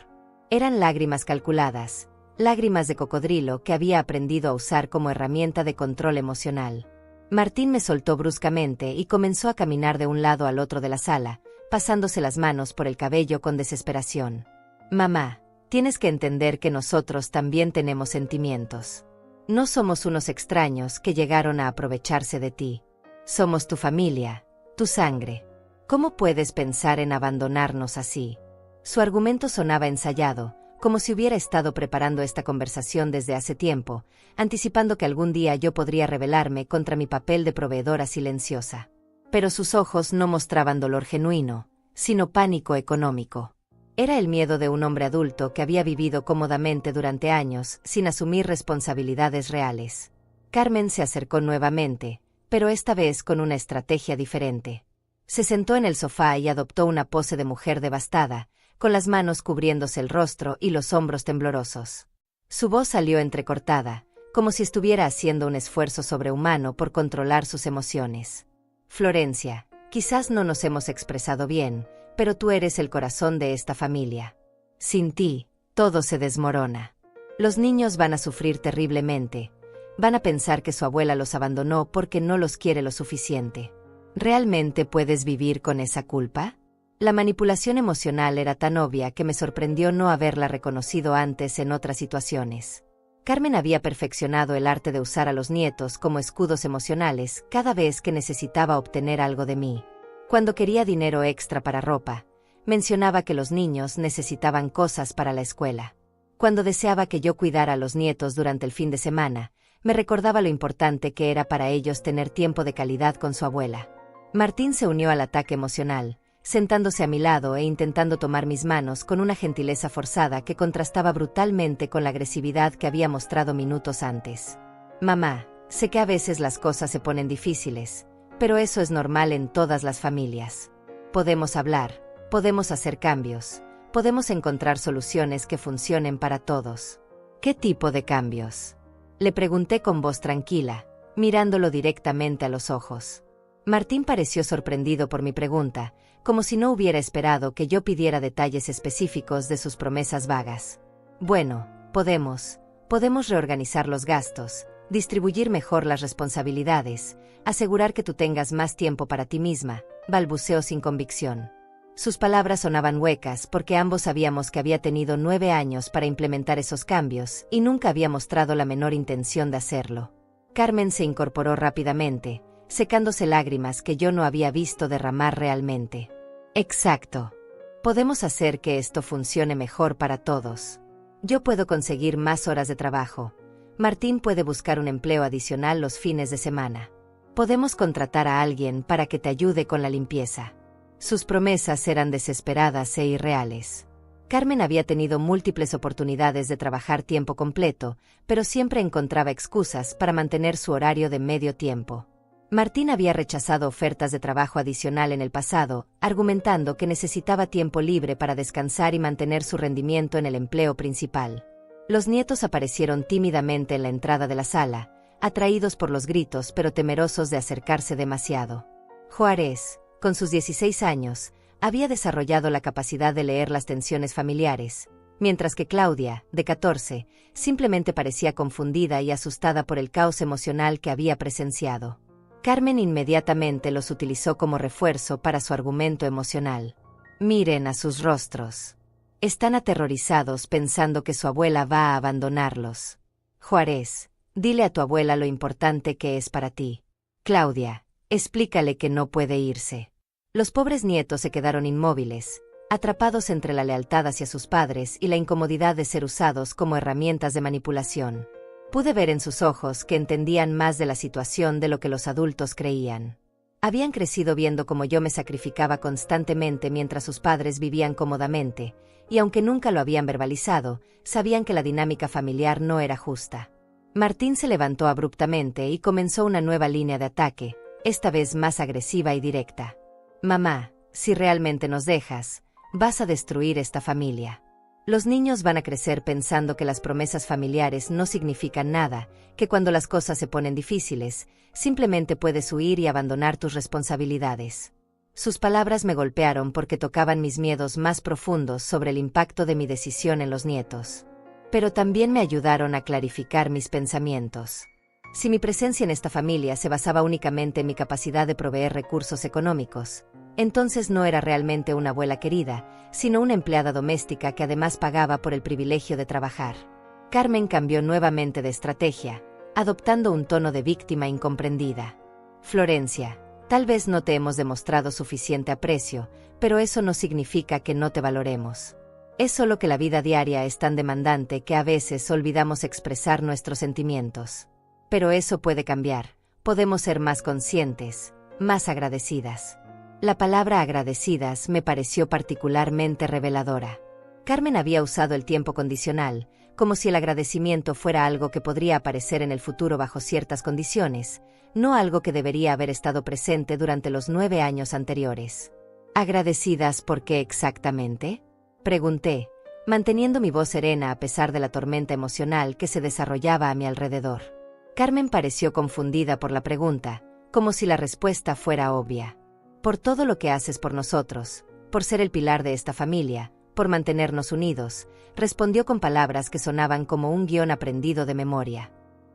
Eran lágrimas calculadas, lágrimas de cocodrilo que había aprendido a usar como herramienta de control emocional. Martín me soltó bruscamente y comenzó a caminar de un lado al otro de la sala, pasándose las manos por el cabello con desesperación. Mamá, tienes que entender que nosotros también tenemos sentimientos. No somos unos extraños que llegaron a aprovecharse de ti. Somos tu familia, tu sangre. ¿Cómo puedes pensar en abandonarnos así? Su argumento sonaba ensayado, como si hubiera estado preparando esta conversación desde hace tiempo, anticipando que algún día yo podría rebelarme contra mi papel de proveedora silenciosa. Pero sus ojos no mostraban dolor genuino, sino pánico económico. Era el miedo de un hombre adulto que había vivido cómodamente durante años sin asumir responsabilidades reales. Carmen se acercó nuevamente, pero esta vez con una estrategia diferente. Se sentó en el sofá y adoptó una pose de mujer devastada, con las manos cubriéndose el rostro y los hombros temblorosos. Su voz salió entrecortada, como si estuviera haciendo un esfuerzo sobrehumano por controlar sus emociones. Florencia, quizás no nos hemos expresado bien, pero tú eres el corazón de esta familia. Sin ti, todo se desmorona. Los niños van a sufrir terriblemente. Van a pensar que su abuela los abandonó porque no los quiere lo suficiente. ¿Realmente puedes vivir con esa culpa? La manipulación emocional era tan obvia que me sorprendió no haberla reconocido antes en otras situaciones. Carmen había perfeccionado el arte de usar a los nietos como escudos emocionales cada vez que necesitaba obtener algo de mí. Cuando quería dinero extra para ropa, mencionaba que los niños necesitaban cosas para la escuela. Cuando deseaba que yo cuidara a los nietos durante el fin de semana, me recordaba lo importante que era para ellos tener tiempo de calidad con su abuela. Martín se unió al ataque emocional, sentándose a mi lado e intentando tomar mis manos con una gentileza forzada que contrastaba brutalmente con la agresividad que había mostrado minutos antes. Mamá, sé que a veces las cosas se ponen difíciles, pero eso es normal en todas las familias. Podemos hablar, podemos hacer cambios, podemos encontrar soluciones que funcionen para todos. ¿Qué tipo de cambios? Le pregunté con voz tranquila, mirándolo directamente a los ojos. Martín pareció sorprendido por mi pregunta, como si no hubiera esperado que yo pidiera detalles específicos de sus promesas vagas. Bueno, podemos reorganizar los gastos, distribuir mejor las responsabilidades, asegurar que tú tengas más tiempo para ti misma, balbuceó sin convicción. Sus palabras sonaban huecas porque ambos sabíamos que había tenido 9 años para implementar esos cambios y nunca había mostrado la menor intención de hacerlo. Carmen se incorporó rápidamente, secándose lágrimas que yo no había visto derramar realmente. Exacto. Podemos hacer que esto funcione mejor para todos. Yo puedo conseguir más horas de trabajo. Martín puede buscar un empleo adicional los fines de semana. Podemos contratar a alguien para que te ayude con la limpieza. Sus promesas eran desesperadas e irreales. Carmen había tenido múltiples oportunidades de trabajar tiempo completo, pero siempre encontraba excusas para mantener su horario de medio tiempo. Martín había rechazado ofertas de trabajo adicional en el pasado, argumentando que necesitaba tiempo libre para descansar y mantener su rendimiento en el empleo principal. Los nietos aparecieron tímidamente en la entrada de la sala, atraídos por los gritos pero temerosos de acercarse demasiado. Juárez, con sus 16 años, había desarrollado la capacidad de leer las tensiones familiares, mientras que Claudia, de 14, simplemente parecía confundida y asustada por el caos emocional que había presenciado. Carmen inmediatamente los utilizó como refuerzo para su argumento emocional. Miren a sus rostros. Están aterrorizados pensando que su abuela va a abandonarlos. Juárez, dile a tu abuela lo importante que es para ti. Claudia, explícale que no puede irse. Los pobres nietos se quedaron inmóviles, atrapados entre la lealtad hacia sus padres y la incomodidad de ser usados como herramientas de manipulación. Pude ver en sus ojos que entendían más de la situación de lo que los adultos creían. Habían crecido viendo cómo yo me sacrificaba constantemente mientras sus padres vivían cómodamente, y aunque nunca lo habían verbalizado, sabían que la dinámica familiar no era justa. Martín se levantó abruptamente y comenzó una nueva línea de ataque, esta vez más agresiva y directa. Mamá, si realmente nos dejas, vas a destruir esta familia. Los niños van a crecer pensando que las promesas familiares no significan nada, que cuando las cosas se ponen difíciles, simplemente puedes huir y abandonar tus responsabilidades. Sus palabras me golpearon porque tocaban mis miedos más profundos sobre el impacto de mi decisión en los nietos. Pero también me ayudaron a clarificar mis pensamientos. Si mi presencia en esta familia se basaba únicamente en mi capacidad de proveer recursos económicos, entonces no era realmente una abuela querida, sino una empleada doméstica que además pagaba por el privilegio de trabajar. Carmen cambió nuevamente de estrategia, adoptando un tono de víctima incomprendida. Florencia, tal vez no te hemos demostrado suficiente aprecio, pero eso no significa que no te valoremos. Es solo que la vida diaria es tan demandante que a veces olvidamos expresar nuestros sentimientos. Pero eso puede cambiar, podemos ser más conscientes, más agradecidas. La palabra agradecidas me pareció particularmente reveladora. Carmen había usado el tiempo condicional, como si el agradecimiento fuera algo que podría aparecer en el futuro bajo ciertas condiciones, no algo que debería haber estado presente durante los 9 años anteriores. ¿Agradecidas por qué exactamente?, pregunté, manteniendo mi voz serena a pesar de la tormenta emocional que se desarrollaba a mi alrededor. Carmen pareció confundida por la pregunta, como si la respuesta fuera obvia. Por todo lo que haces por nosotros, por ser el pilar de esta familia, por mantenernos unidos, respondió con palabras que sonaban como un guión aprendido de memoria.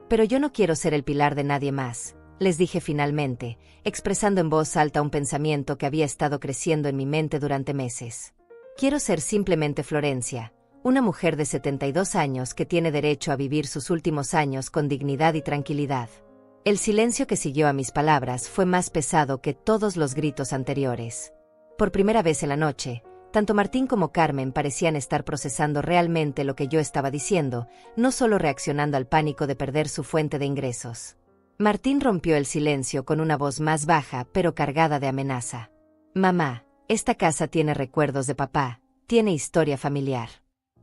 Pero yo no quiero ser el pilar de nadie más, les dije finalmente, expresando en voz alta un pensamiento que había estado creciendo en mi mente durante meses. Quiero ser simplemente Florencia, una mujer de 72 años que tiene derecho a vivir sus últimos años con dignidad y tranquilidad. El silencio que siguió a mis palabras fue más pesado que todos los gritos anteriores. Por primera vez en la noche, tanto Martín como Carmen parecían estar procesando realmente lo que yo estaba diciendo, no solo reaccionando al pánico de perder su fuente de ingresos. Martín rompió el silencio con una voz más baja pero cargada de amenaza. Mamá, esta casa tiene recuerdos de papá, tiene historia familiar.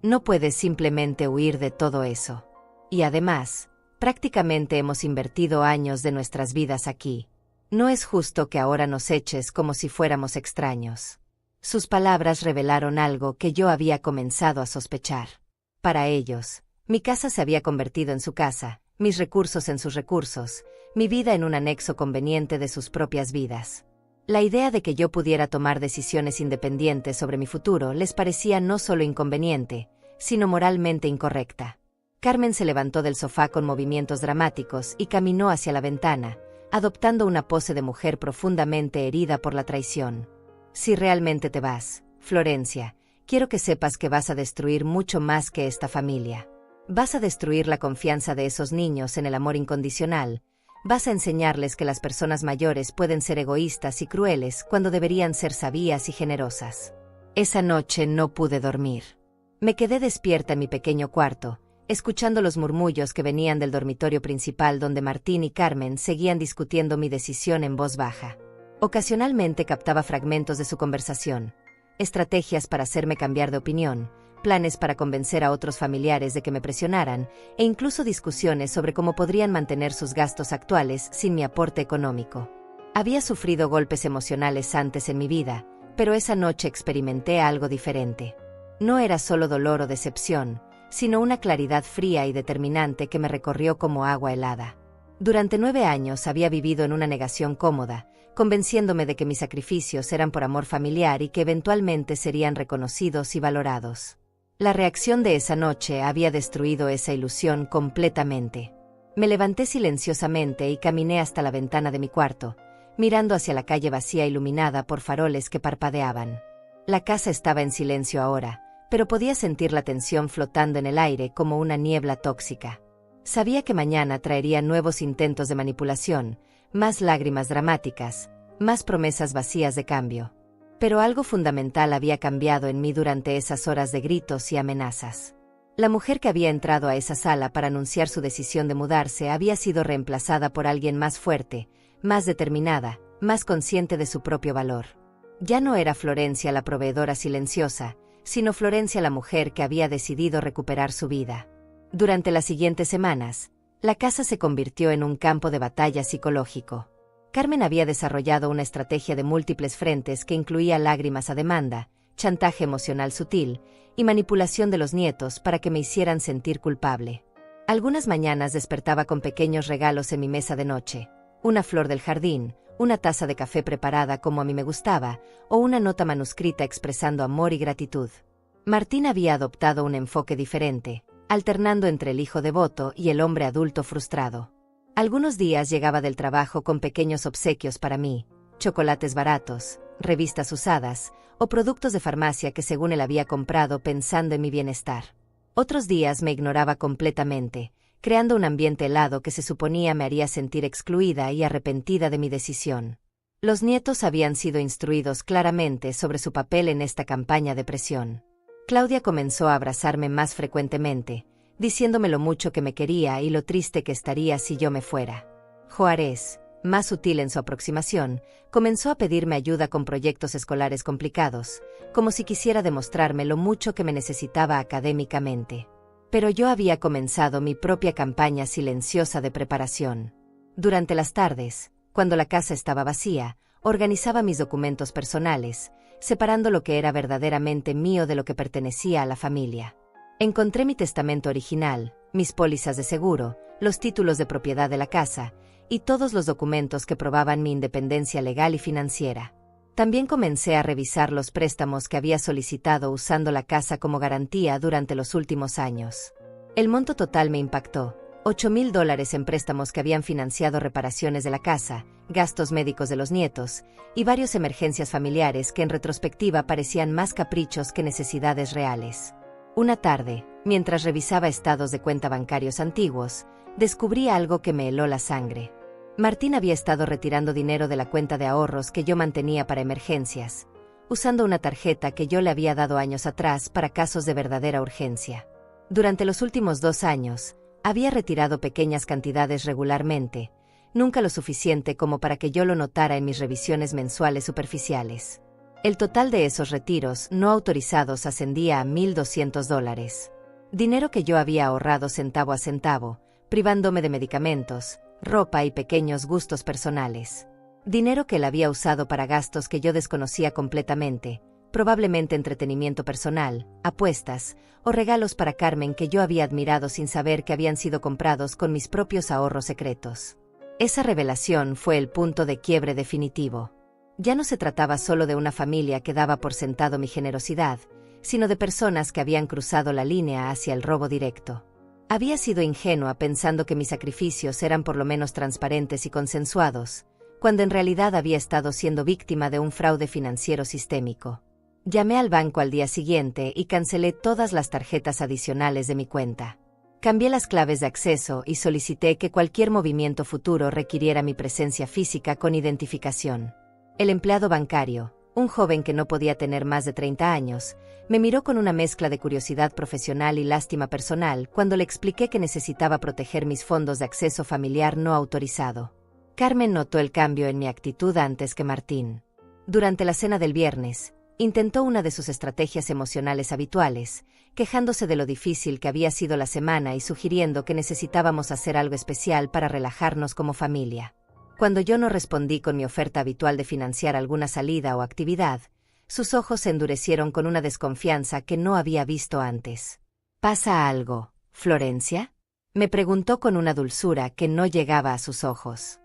No puedes simplemente huir de todo eso. Y además, prácticamente hemos invertido años de nuestras vidas aquí. No es justo que ahora nos eches como si fuéramos extraños. Sus palabras revelaron algo que yo había comenzado a sospechar. Para ellos, mi casa se había convertido en su casa, mis recursos en sus recursos, mi vida en un anexo conveniente de sus propias vidas. La idea de que yo pudiera tomar decisiones independientes sobre mi futuro les parecía no solo inconveniente, sino moralmente incorrecta. Carmen se levantó del sofá con movimientos dramáticos y caminó hacia la ventana, adoptando una pose de mujer profundamente herida por la traición. Si realmente te vas, Florencia, quiero que sepas que vas a destruir mucho más que esta familia. Vas a destruir la confianza de esos niños en el amor incondicional. Vas a enseñarles que las personas mayores pueden ser egoístas y crueles cuando deberían ser sabias y generosas. Esa noche no pude dormir. Me quedé despierta en mi pequeño cuarto, escuchando los murmullos que venían del dormitorio principal donde Martín y Carmen seguían discutiendo mi decisión en voz baja. Ocasionalmente captaba fragmentos de su conversación, estrategias para hacerme cambiar de opinión, planes para convencer a otros familiares de que me presionaran, e incluso discusiones sobre cómo podrían mantener sus gastos actuales sin mi aporte económico. Había sufrido golpes emocionales antes en mi vida, pero esa noche experimenté algo diferente. No era solo dolor o decepción, sino una claridad fría y determinante que me recorrió como agua helada. Durante 9 años había vivido en una negación cómoda, convenciéndome de que mis sacrificios eran por amor familiar y que eventualmente serían reconocidos y valorados. La reacción de esa noche había destruido esa ilusión completamente. Me levanté silenciosamente y caminé hasta la ventana de mi cuarto, mirando hacia la calle vacía iluminada por faroles que parpadeaban. La casa estaba en silencio ahora, pero podía sentir la tensión flotando en el aire como una niebla tóxica. Sabía que mañana traería nuevos intentos de manipulación, más lágrimas dramáticas, más promesas vacías de cambio. Pero algo fundamental había cambiado en mí durante esas horas de gritos y amenazas. La mujer que había entrado a esa sala para anunciar su decisión de mudarse había sido reemplazada por alguien más fuerte, más determinada, más consciente de su propio valor. Ya no era Florencia la proveedora silenciosa, sino Florencia la mujer que había decidido recuperar su vida. Durante las siguientes semanas, la casa se convirtió en un campo de batalla psicológico. Carmen había desarrollado una estrategia de múltiples frentes que incluía lágrimas a demanda, chantaje emocional sutil y manipulación de los nietos para que me hicieran sentir culpable. Algunas mañanas despertaba con pequeños regalos en mi mesa de noche, una flor del jardín, una taza de café preparada como a mí me gustaba, o una nota manuscrita expresando amor y gratitud. Martín había adoptado un enfoque diferente, alternando entre el hijo devoto y el hombre adulto frustrado. Algunos días llegaba del trabajo con pequeños obsequios para mí, chocolates baratos, revistas usadas, o productos de farmacia que según él había comprado pensando en mi bienestar. Otros días me ignoraba completamente, creando un ambiente helado que se suponía me haría sentir excluida y arrepentida de mi decisión. Los nietos habían sido instruidos claramente sobre su papel en esta campaña de presión. Claudia comenzó a abrazarme más frecuentemente, diciéndome lo mucho que me quería y lo triste que estaría si yo me fuera. Juárez, más sutil en su aproximación, comenzó a pedirme ayuda con proyectos escolares complicados, como si quisiera demostrarme lo mucho que me necesitaba académicamente. Pero yo había comenzado mi propia campaña silenciosa de preparación. Durante las tardes, cuando la casa estaba vacía, organizaba mis documentos personales, separando lo que era verdaderamente mío de lo que pertenecía a la familia. Encontré mi testamento original, mis pólizas de seguro, los títulos de propiedad de la casa, y todos los documentos que probaban mi independencia legal y financiera. También comencé a revisar los préstamos que había solicitado usando la casa como garantía durante los últimos años. El monto total me impactó: $8,000 en préstamos que habían financiado reparaciones de la casa, gastos médicos de los nietos, y varias emergencias familiares que en retrospectiva parecían más caprichos que necesidades reales. Una tarde, mientras revisaba estados de cuenta bancarios antiguos, descubrí algo que me heló la sangre. Martín había estado retirando dinero de la cuenta de ahorros que yo mantenía para emergencias, usando una tarjeta que yo le había dado años atrás para casos de verdadera urgencia. Durante los últimos 2 años, había retirado pequeñas cantidades regularmente, nunca lo suficiente como para que yo lo notara en mis revisiones mensuales superficiales. El total de esos retiros no autorizados ascendía a $1,200. Dinero que yo había ahorrado centavo a centavo, privándome de medicamentos, ropa y pequeños gustos personales. Dinero que él había usado para gastos que yo desconocía completamente, probablemente entretenimiento personal, apuestas, o regalos para Carmen que yo había admirado sin saber que habían sido comprados con mis propios ahorros secretos. Esa revelación fue el punto de quiebre definitivo. Ya no se trataba solo de una familia que daba por sentado mi generosidad, sino de personas que habían cruzado la línea hacia el robo directo. Había sido ingenua pensando que mis sacrificios eran por lo menos transparentes y consensuados, cuando en realidad había estado siendo víctima de un fraude financiero sistémico. Llamé al banco al día siguiente y cancelé todas las tarjetas adicionales de mi cuenta. Cambié las claves de acceso y solicité que cualquier movimiento futuro requiriera mi presencia física con identificación. El empleado bancario, un joven que no podía tener más de 30 años, me miró con una mezcla de curiosidad profesional y lástima personal cuando le expliqué que necesitaba proteger mis fondos de acceso familiar no autorizado. Carmen notó el cambio en mi actitud antes que Martín. Durante la cena del viernes, intentó una de sus estrategias emocionales habituales, quejándose de lo difícil que había sido la semana y sugiriendo que necesitábamos hacer algo especial para relajarnos como familia. Cuando yo no respondí con mi oferta habitual de financiar alguna salida o actividad, sus ojos se endurecieron con una desconfianza que no había visto antes. ¿Pasa algo, Florencia?, me preguntó con una dulzura que no llegaba a sus ojos.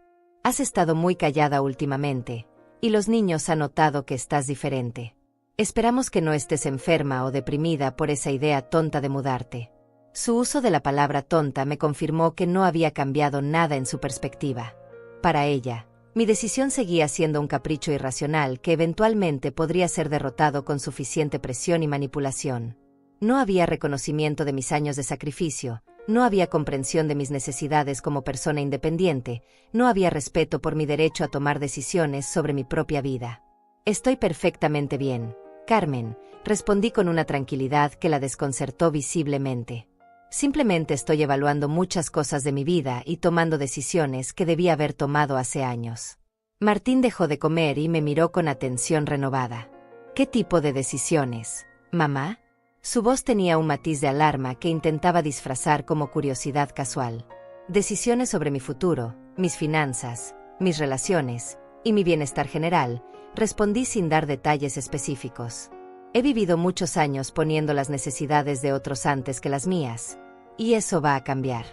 Has estado muy callada últimamente, y los niños han notado que estás diferente. Esperamos que no estés enferma o deprimida por esa idea tonta de mudarte. Su uso de la palabra tonta me confirmó que no había cambiado nada en su perspectiva. Para ella, mi decisión seguía siendo un capricho irracional que eventualmente podría ser derrotado con suficiente presión y manipulación. No había reconocimiento de mis años de sacrificio, no había comprensión de mis necesidades como persona independiente, no había respeto por mi derecho a tomar decisiones sobre mi propia vida. Estoy perfectamente bien, Carmen, respondí con una tranquilidad que la desconcertó visiblemente. Simplemente estoy evaluando muchas cosas de mi vida y tomando decisiones que debía haber tomado hace años. Martín dejó de comer y me miró con atención renovada. ¿Qué tipo de decisiones, mamá? Su voz tenía un matiz de alarma que intentaba disfrazar como curiosidad casual. Decisiones sobre mi futuro, mis finanzas, mis relaciones y mi bienestar general, respondí sin dar detalles específicos. He vivido muchos años poniendo las necesidades de otros antes que las mías, y eso va a cambiar.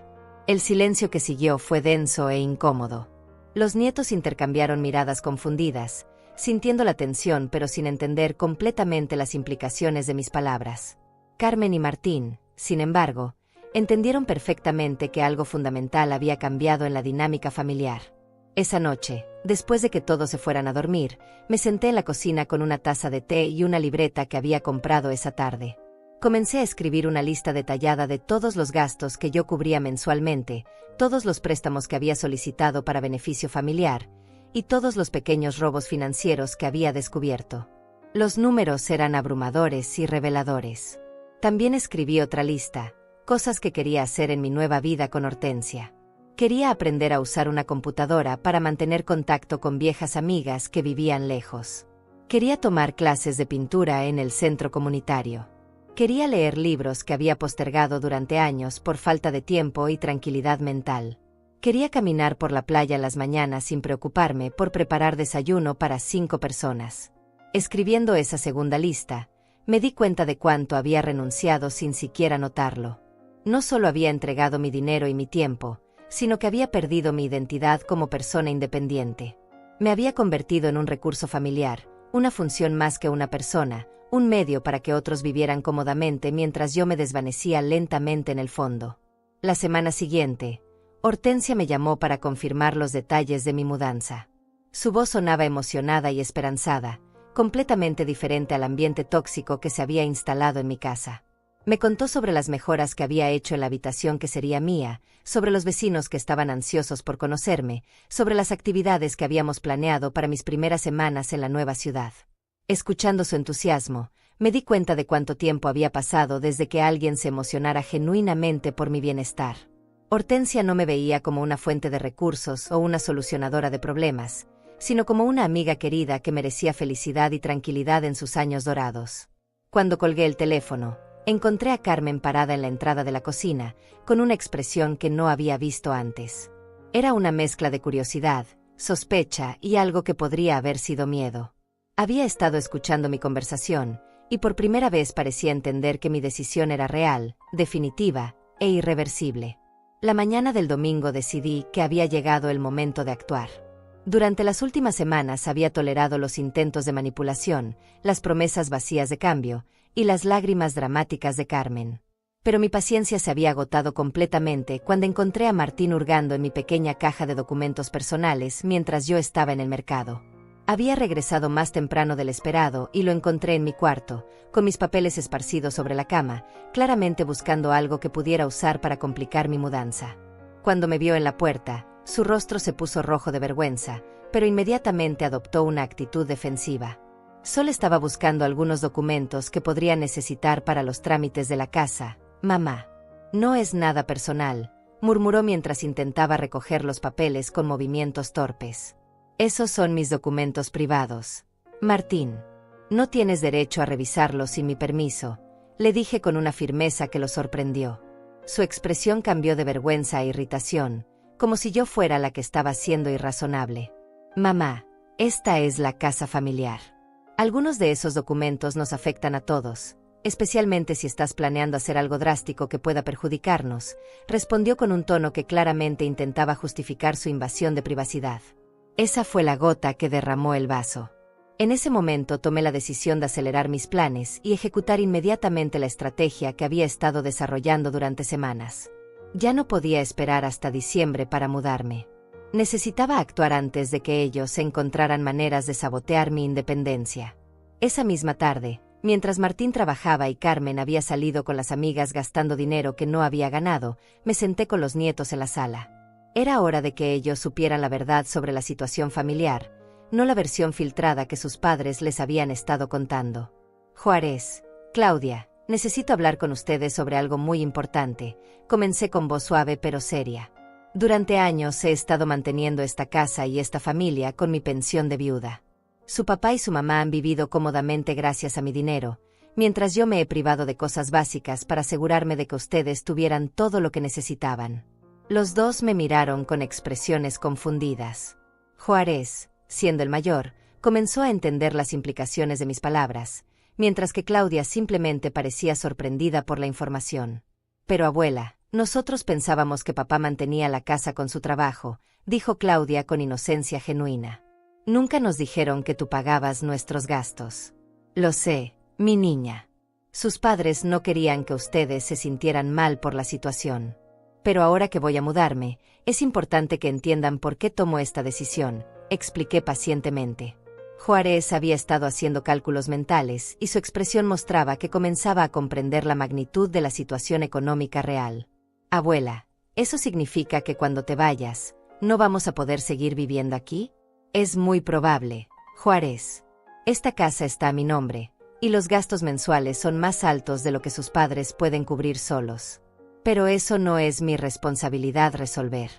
El silencio que siguió fue denso e incómodo. Los nietos intercambiaron miradas confundidas, sintiendo la tensión pero sin entender completamente las implicaciones de mis palabras. Carmen y Martín, sin embargo, entendieron perfectamente que algo fundamental había cambiado en la dinámica familiar. Esa noche, después de que todos se fueran a dormir, me senté en la cocina con una taza de té y una libreta que había comprado esa tarde. Comencé a escribir una lista detallada de todos los gastos que yo cubría mensualmente, todos los préstamos que había solicitado para beneficio familiar, y todos los pequeños robos financieros que había descubierto. Los números eran abrumadores y reveladores. También escribí otra lista, cosas que quería hacer en mi nueva vida con Hortensia. Quería aprender a usar una computadora para mantener contacto con viejas amigas que vivían lejos. Quería tomar clases de pintura en el centro comunitario. Quería leer libros que había postergado durante años por falta de tiempo y tranquilidad mental. Quería caminar por la playa en las mañanas sin preocuparme por preparar desayuno para 5 personas. Escribiendo esa segunda lista, me di cuenta de cuánto había renunciado sin siquiera notarlo. No solo había entregado mi dinero y mi tiempo, sino que había perdido mi identidad como persona independiente. Me había convertido en un recurso familiar, una función más que una persona, un medio para que otros vivieran cómodamente mientras yo me desvanecía lentamente en el fondo. La semana siguiente, Hortensia me llamó para confirmar los detalles de mi mudanza. Su voz sonaba emocionada y esperanzada, completamente diferente al ambiente tóxico que se había instalado en mi casa. Me contó sobre las mejoras que había hecho en la habitación que sería mía, sobre los vecinos que estaban ansiosos por conocerme, sobre las actividades que habíamos planeado para mis primeras semanas en la nueva ciudad. Escuchando su entusiasmo, me di cuenta de cuánto tiempo había pasado desde que alguien se emocionara genuinamente por mi bienestar. Hortensia no me veía como una fuente de recursos o una solucionadora de problemas, sino como una amiga querida que merecía felicidad y tranquilidad en sus años dorados. Cuando colgué el teléfono, encontré a Carmen parada en la entrada de la cocina, con una expresión que no había visto antes. Era una mezcla de curiosidad, sospecha y algo que podría haber sido miedo. Había estado escuchando mi conversación, y por primera vez parecía entender que mi decisión era real, definitiva e irreversible. La mañana del domingo decidí que había llegado el momento de actuar. Durante las últimas semanas había tolerado los intentos de manipulación, las promesas vacías de cambio, y las lágrimas dramáticas de Carmen. Pero mi paciencia se había agotado completamente cuando encontré a Martín hurgando en mi pequeña caja de documentos personales mientras yo estaba en el mercado. Había regresado más temprano del esperado y lo encontré en mi cuarto, con mis papeles esparcidos sobre la cama, claramente buscando algo que pudiera usar para complicar mi mudanza. Cuando me vio en la puerta, su rostro se puso rojo de vergüenza, pero inmediatamente adoptó una actitud defensiva. Solo estaba buscando algunos documentos que podría necesitar para los trámites de la casa, mamá. No es nada personal, murmuró mientras intentaba recoger los papeles con movimientos torpes. Esos son mis documentos privados. Martín, no tienes derecho a revisarlos sin mi permiso, le dije con una firmeza que lo sorprendió. Su expresión cambió de vergüenza a irritación, como si yo fuera la que estaba siendo irrazonable. Mamá, esta es la casa familiar. Algunos de esos documentos nos afectan a todos, especialmente si estás planeando hacer algo drástico que pueda perjudicarnos, respondió con un tono que claramente intentaba justificar su invasión de privacidad. Esa fue la gota que derramó el vaso. En ese momento tomé la decisión de acelerar mis planes y ejecutar inmediatamente la estrategia que había estado desarrollando durante semanas. Ya no podía esperar hasta diciembre para mudarme. Necesitaba actuar antes de que ellos encontraran maneras de sabotear mi independencia. Esa misma tarde, mientras Martín trabajaba y Carmen había salido con las amigas gastando dinero que no había ganado, me senté con los nietos en la sala. Era hora de que ellos supieran la verdad sobre la situación familiar, no la versión filtrada que sus padres les habían estado contando. Juárez, Claudia, necesito hablar con ustedes sobre algo muy importante, comencé con voz suave pero seria. Durante años he estado manteniendo esta casa y esta familia con mi pensión de viuda. Su papá y su mamá han vivido cómodamente gracias a mi dinero, mientras yo me he privado de cosas básicas para asegurarme de que ustedes tuvieran todo lo que necesitaban. Los dos me miraron con expresiones confundidas. Juárez, siendo el mayor, comenzó a entender las implicaciones de mis palabras, mientras que Claudia simplemente parecía sorprendida por la información. Pero abuela, nosotros pensábamos que papá mantenía la casa con su trabajo, dijo Claudia con inocencia genuina. Nunca nos dijeron que tú pagabas nuestros gastos. Lo sé, mi niña. Sus padres no querían que ustedes se sintieran mal por la situación. Pero ahora que voy a mudarme, es importante que entiendan por qué tomo esta decisión, expliqué pacientemente. Juárez había estado haciendo cálculos mentales y su expresión mostraba que comenzaba a comprender la magnitud de la situación económica real. Abuela, ¿eso significa que cuando te vayas, no vamos a poder seguir viviendo aquí? Es muy probable, Juárez. Esta casa está a mi nombre, y los gastos mensuales son más altos de lo que sus padres pueden cubrir solos. Pero eso no es mi responsabilidad resolver.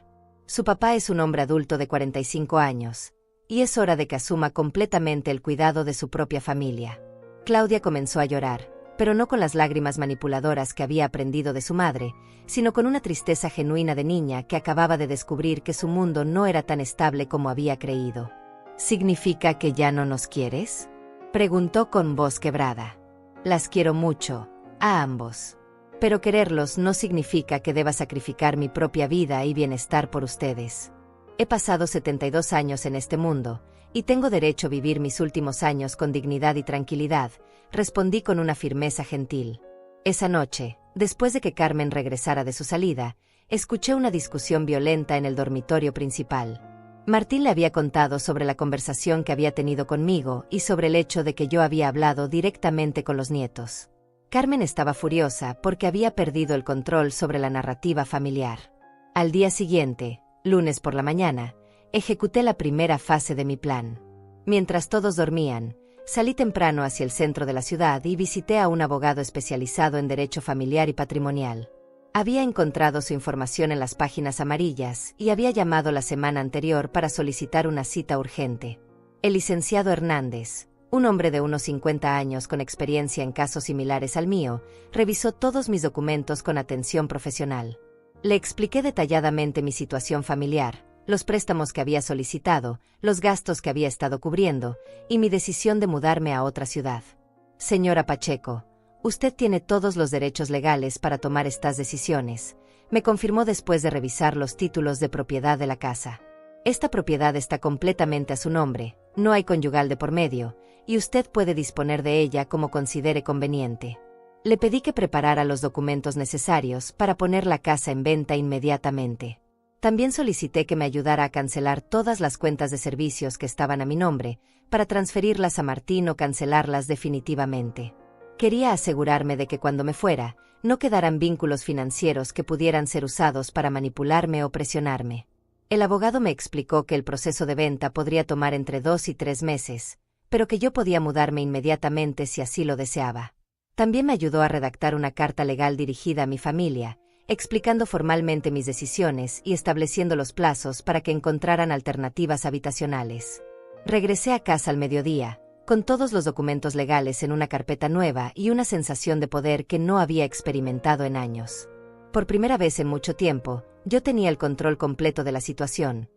Su papá es un hombre adulto de 45 años, y es hora de que asuma completamente el cuidado de su propia familia. Claudia comenzó a llorar, pero no con las lágrimas manipuladoras que había aprendido de su madre, sino con una tristeza genuina de niña que acababa de descubrir que su mundo no era tan estable como había creído. ¿Significa que ya no nos quieres?, preguntó con voz quebrada. Las quiero mucho, a ambos. Pero quererlos no significa que deba sacrificar mi propia vida y bienestar por ustedes. He pasado 72 años en este mundo, y tengo derecho a vivir mis últimos años con dignidad y tranquilidad, respondí con una firmeza gentil. Esa noche, después de que Carmen regresara de su salida, escuché una discusión violenta en el dormitorio principal. Martín le había contado sobre la conversación que había tenido conmigo y sobre el hecho de que yo había hablado directamente con los nietos. Carmen estaba furiosa porque había perdido el control sobre la narrativa familiar. Al día siguiente, lunes por la mañana, ejecuté la primera fase de mi plan. Mientras todos dormían, salí temprano hacia el centro de la ciudad y visité a un abogado especializado en derecho familiar y patrimonial. Había encontrado su información en las páginas amarillas y había llamado la semana anterior para solicitar una cita urgente. El licenciado Hernández, un hombre de unos 50 años con experiencia en casos similares al mío, revisó todos mis documentos con atención profesional. Le expliqué detalladamente mi situación familiar, los préstamos que había solicitado, los gastos que había estado cubriendo, y mi decisión de mudarme a otra ciudad. Señora Pacheco, usted tiene todos los derechos legales para tomar estas decisiones, me confirmó después de revisar los títulos de propiedad de la casa. Esta propiedad está completamente a su nombre, no hay conyugal de por medio, y usted puede disponer de ella como considere conveniente. Le pedí que preparara los documentos necesarios para poner la casa en venta inmediatamente. También solicité que me ayudara a cancelar todas las cuentas de servicios que estaban a mi nombre, para transferirlas a Martín o cancelarlas definitivamente. Quería asegurarme de que cuando me fuera, no quedaran vínculos financieros que pudieran ser usados para manipularme o presionarme. El abogado me explicó que el proceso de venta podría tomar entre 2 y 3 meses, pero que yo podía mudarme inmediatamente si así lo deseaba. También me ayudó a redactar una carta legal dirigida a mi familia, explicando formalmente mis decisiones y estableciendo los plazos para que encontraran alternativas habitacionales. Regresé a casa al mediodía, con todos los documentos legales en una carpeta nueva y una sensación de poder que no había experimentado en años. Por primera vez en mucho tiempo, yo tenía el control completo de la situación,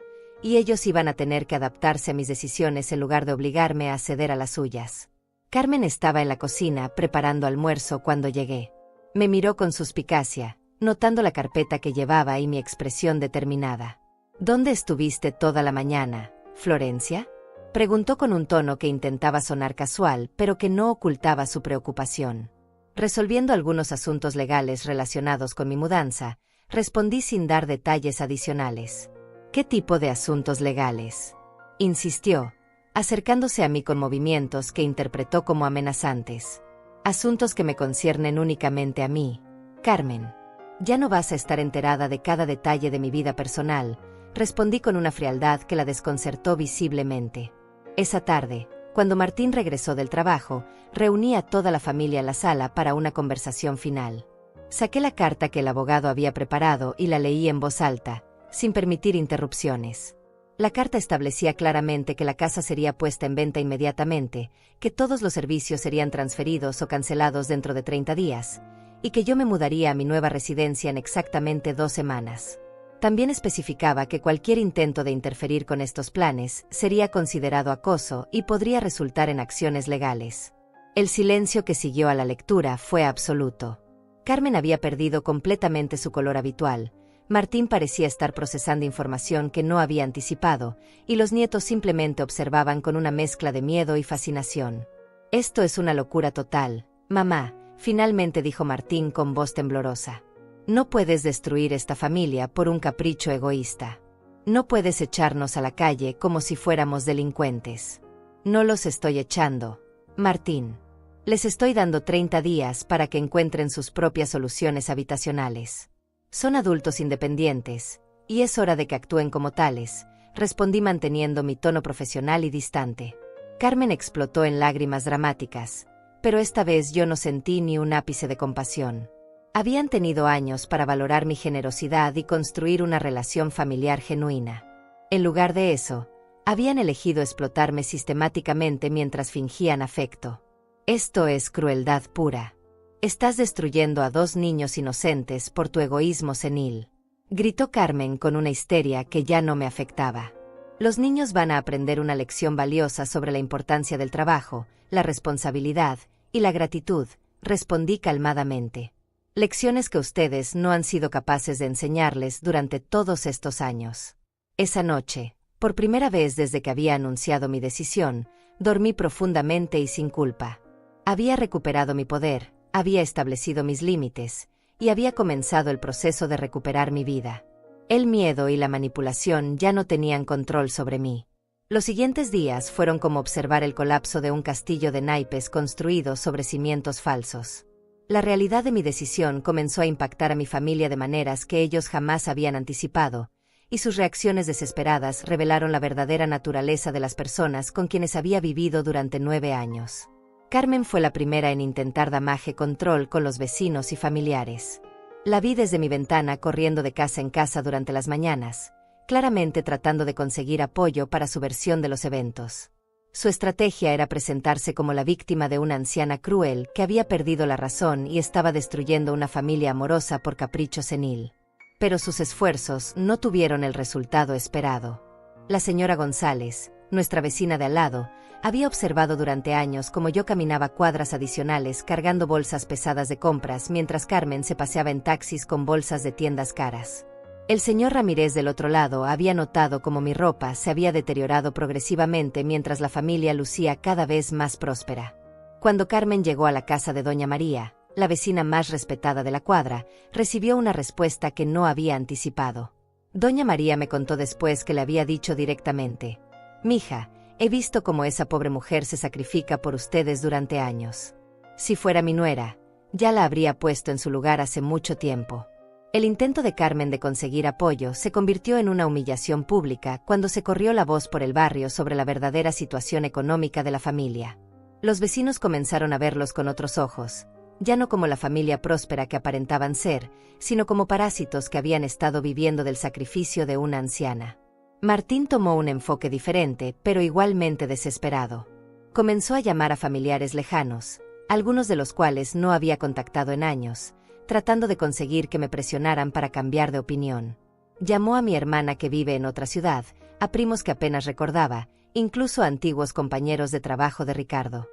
y ellos iban a tener que adaptarse a mis decisiones en lugar de obligarme a ceder a las suyas. Carmen estaba en la cocina preparando almuerzo cuando llegué. Me miró con suspicacia, notando la carpeta que llevaba y mi expresión determinada. ¿Dónde estuviste toda la mañana, Florencia?, preguntó con un tono que intentaba sonar casual, pero que no ocultaba su preocupación. Resolviendo algunos asuntos legales relacionados con mi mudanza, respondí sin dar detalles adicionales. ¿Qué tipo de asuntos legales?, insistió, acercándose a mí con movimientos que interpretó como amenazantes. Asuntos que me conciernen únicamente a mí, Carmen. Ya no vas a estar enterada de cada detalle de mi vida personal, respondí con una frialdad que la desconcertó visiblemente. Esa tarde, cuando Martín regresó del trabajo, reuní a toda la familia en la sala para una conversación final. Saqué la carta que el abogado había preparado y la leí en voz alta, sin permitir interrupciones. La carta establecía claramente que la casa sería puesta en venta inmediatamente, que todos los servicios serían transferidos o cancelados dentro de 30 días, y que yo me mudaría a mi nueva residencia en exactamente 2 semanas. También especificaba que cualquier intento de interferir con estos planes sería considerado acoso y podría resultar en acciones legales. El silencio que siguió a la lectura fue absoluto. Carmen había perdido completamente su color habitual. Martín parecía estar procesando información que no había anticipado, y los nietos simplemente observaban con una mezcla de miedo y fascinación. «Esto es una locura total, mamá», finalmente dijo Martín con voz temblorosa. «No puedes destruir esta familia por un capricho egoísta. No puedes echarnos a la calle como si fuéramos delincuentes». «No los estoy echando, Martín. Les estoy dando 30 días para que encuentren sus propias soluciones habitacionales. Son adultos independientes, y es hora de que actúen como tales», respondí manteniendo mi tono profesional y distante. Carmen explotó en lágrimas dramáticas, pero esta vez yo no sentí ni un ápice de compasión. Habían tenido años para valorar mi generosidad y construir una relación familiar genuina. En lugar de eso, habían elegido explotarme sistemáticamente mientras fingían afecto. «Esto es crueldad pura. Estás destruyendo a 2 niños inocentes por tu egoísmo senil», gritó Carmen con una histeria que ya no me afectaba. «Los niños van a aprender una lección valiosa sobre la importancia del trabajo, la responsabilidad y la gratitud», respondí calmadamente. «Lecciones que ustedes no han sido capaces de enseñarles durante todos estos años». Esa noche, por primera vez desde que había anunciado mi decisión, dormí profundamente y sin culpa. Había recuperado mi poder, había establecido mis límites, y había comenzado el proceso de recuperar mi vida. El miedo y la manipulación ya no tenían control sobre mí. Los siguientes días fueron como observar el colapso de un castillo de naipes construido sobre cimientos falsos. La realidad de mi decisión comenzó a impactar a mi familia de maneras que ellos jamás habían anticipado, y sus reacciones desesperadas revelaron la verdadera naturaleza de las personas con quienes había vivido durante 9 años. Carmen fue la primera en intentar damage control con los vecinos y familiares. La vi desde mi ventana corriendo de casa en casa durante las mañanas, claramente tratando de conseguir apoyo para su versión de los eventos. Su estrategia era presentarse como la víctima de una anciana cruel que había perdido la razón y estaba destruyendo una familia amorosa por capricho senil. Pero sus esfuerzos no tuvieron el resultado esperado. La señora González, nuestra vecina de al lado, había observado durante años cómo yo caminaba cuadras adicionales cargando bolsas pesadas de compras mientras Carmen se paseaba en taxis con bolsas de tiendas caras. El señor Ramírez del otro lado había notado cómo mi ropa se había deteriorado progresivamente mientras la familia lucía cada vez más próspera. Cuando Carmen llegó a la casa de doña María, la vecina más respetada de la cuadra, recibió una respuesta que no había anticipado. Doña María me contó después que le había dicho directamente: «Mija, he visto cómo esa pobre mujer se sacrifica por ustedes durante años. Si fuera mi nuera, ya la habría puesto en su lugar hace mucho tiempo». El intento de Carmen de conseguir apoyo se convirtió en una humillación pública cuando se corrió la voz por el barrio sobre la verdadera situación económica de la familia. Los vecinos comenzaron a verlos con otros ojos, ya no como la familia próspera que aparentaban ser, sino como parásitos que habían estado viviendo del sacrificio de una anciana. Martín tomó un enfoque diferente, pero igualmente desesperado. Comenzó a llamar a familiares lejanos, algunos de los cuales no había contactado en años, tratando de conseguir que me presionaran para cambiar de opinión. Llamó a mi hermana que vive en otra ciudad, a primos que apenas recordaba, incluso a antiguos compañeros de trabajo de Ricardo.